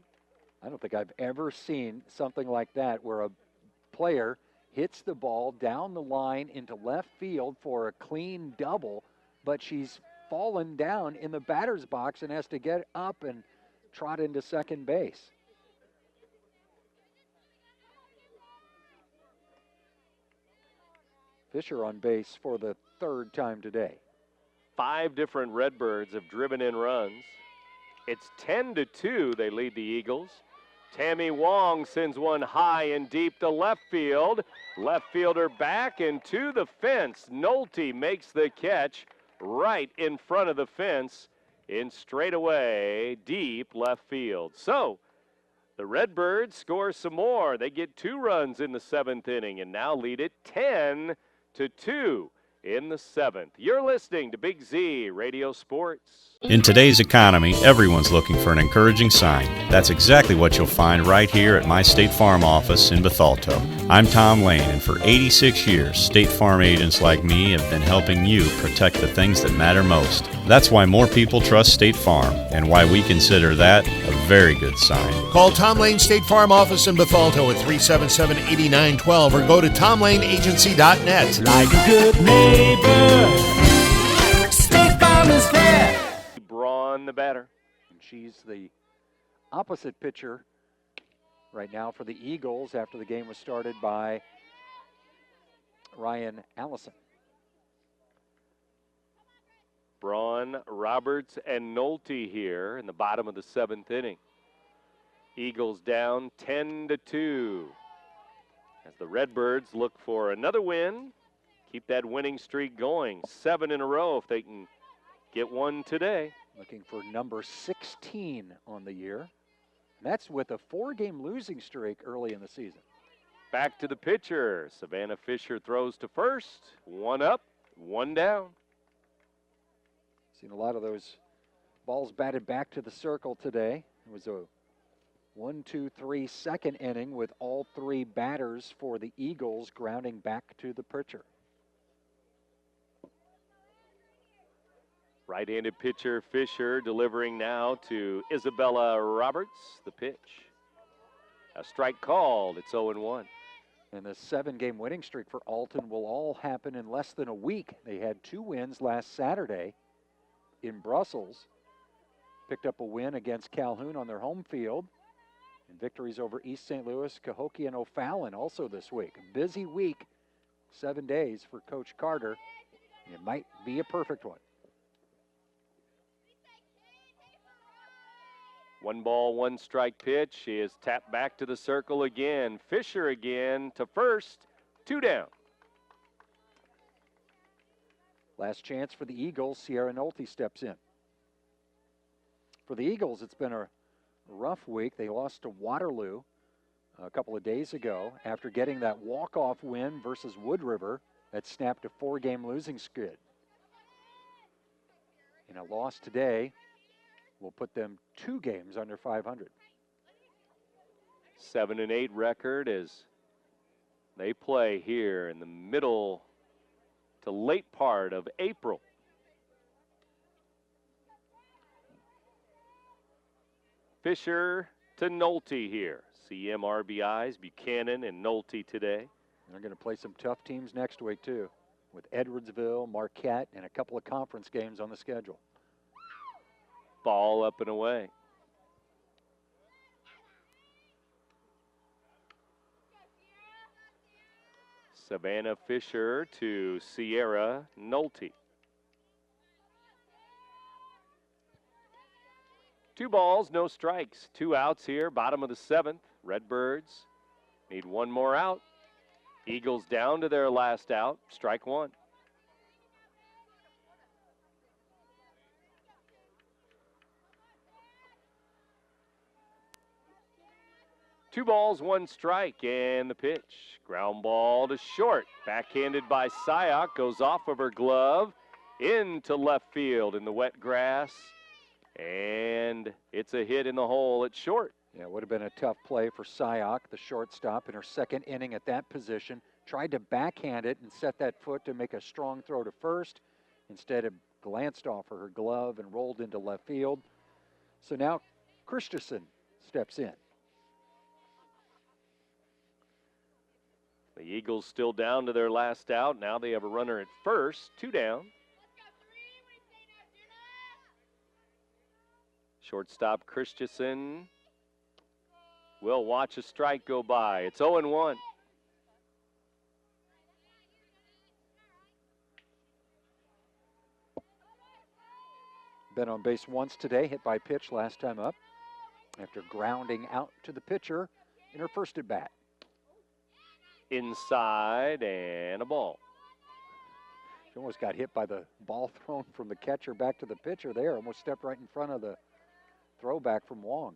I don't think I've ever seen something like that where a player hits the ball down the line into left field for a clean double, but she's fallen down in the batter's box and has to get up and trot into second base. Fisher on base for the 3rd time today. 5 different Redbirds have driven in runs. It's 10-2. They lead the Eagles. Tammy Wong sends one high and deep to left field. Left fielder back and to the fence. Nolte makes the catch right in front of the fence in straightaway deep left field. So the Redbirds score some more. They get 2 runs in the 7th inning and now lead it 10-2 in the 7th. You're listening to Big Z Radio Sports. In today's economy, everyone's looking for an encouraging sign. That's exactly what you'll find right here at my State Farm office in Bethalto. I'm Tom Lane, and for 86 years, State Farm agents like me have been helping you protect the things that matter most. That's why more people trust State Farm, and why we consider that a very good sign. Call Tom Lane State Farm office in Bethalto at 377-8912 or go to tomlaneagency.net. Like a good neighbor, State Farm is there. Braun, the batter. And she's the opposite pitcher right now for the Eagles after the game was started by Ryan Allison. Braun, Roberts, and Nolte here in the bottom of the 7th inning. Eagles down 10-2 as the Redbirds look for another win. Keep that winning streak going. 7 in a row if they can get one today. Looking for number 16 on the year. And that's with a 4-game losing streak early in the season. Back to the pitcher. Savanna Fisher throws to first. 1 up, 1 down. Seen a lot of those balls batted back to the circle today. It was a 1-2-3 second inning with all 3 batters for the Eagles grounding back to the pitcher. Right-handed pitcher Fisher delivering now to Isabella Roberts. The pitch. A strike called. It's 0-1. And the 7-game winning streak for Alton will all happen in less than a week. They had 2 wins last Saturday in Brussels. Picked up a win against Calhoun on their home field. And victories over East St. Louis, Cahokia, and O'Fallon also this week. A busy week, 7 days for Coach Carter. It might be a perfect one. 1 ball, 1 strike pitch. She is tapped back to the circle again. Fisher again to first. 2 down. Last chance for the Eagles. Sierra Nolte steps in. For the Eagles, it's been a rough week. They lost to Waterloo a couple of days ago after getting that walk-off win versus Wood River that snapped a 4-game losing skid. And a loss today will put them 2 games under 500. 7-8 record as they play here in the middle to late part of April. Fisher to Nolte here. CM RBIs, Buchanan and Nolte today. They're going to play some tough teams next week, too, with Edwardsville, Marquette, and a couple of conference games on the schedule. Ball up and away. Savanna Fisher to Sierra Nolte. 2 balls, no strikes. 2 outs here, bottom of the 7th. Redbirds need 1 more out. Eagles down to their last out, strike 1. Two balls, 1 strike, and the pitch. Ground ball to short. Backhanded by Cyok, goes off of her glove into left field in the wet grass. And it's a hit in the hole at short. Yeah, it would have been a tough play for Cyok, the shortstop, in her 2nd inning at that position. Tried to backhand it and set that foot to make a strong throw to first. Instead, it glanced off of her glove and rolled into left field. So now Christensen steps in. The Eagles still down to their last out. Now they have a runner at first, 2 down. Shortstop Christensen will watch a strike go by. It's 0-1. Been on base once today, hit by pitch last time up after grounding out to the pitcher in her first at bat. Inside and a ball. She almost got hit by the ball thrown from the catcher back to the pitcher there. Almost stepped right in front of the throwback from Wong.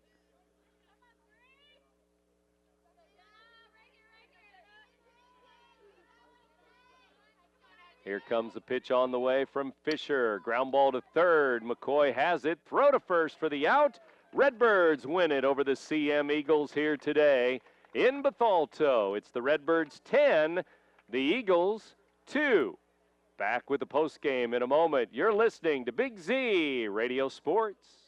Here comes the pitch on the way from Fisher. Ground ball to third. McCoy has it. Throw to first for the out. Redbirds win it over the CM Eagles here today in Bethalto. It's the Redbirds 10, the Eagles 2. Back with the postgame in a moment. You're listening to Big Z Radio Sports.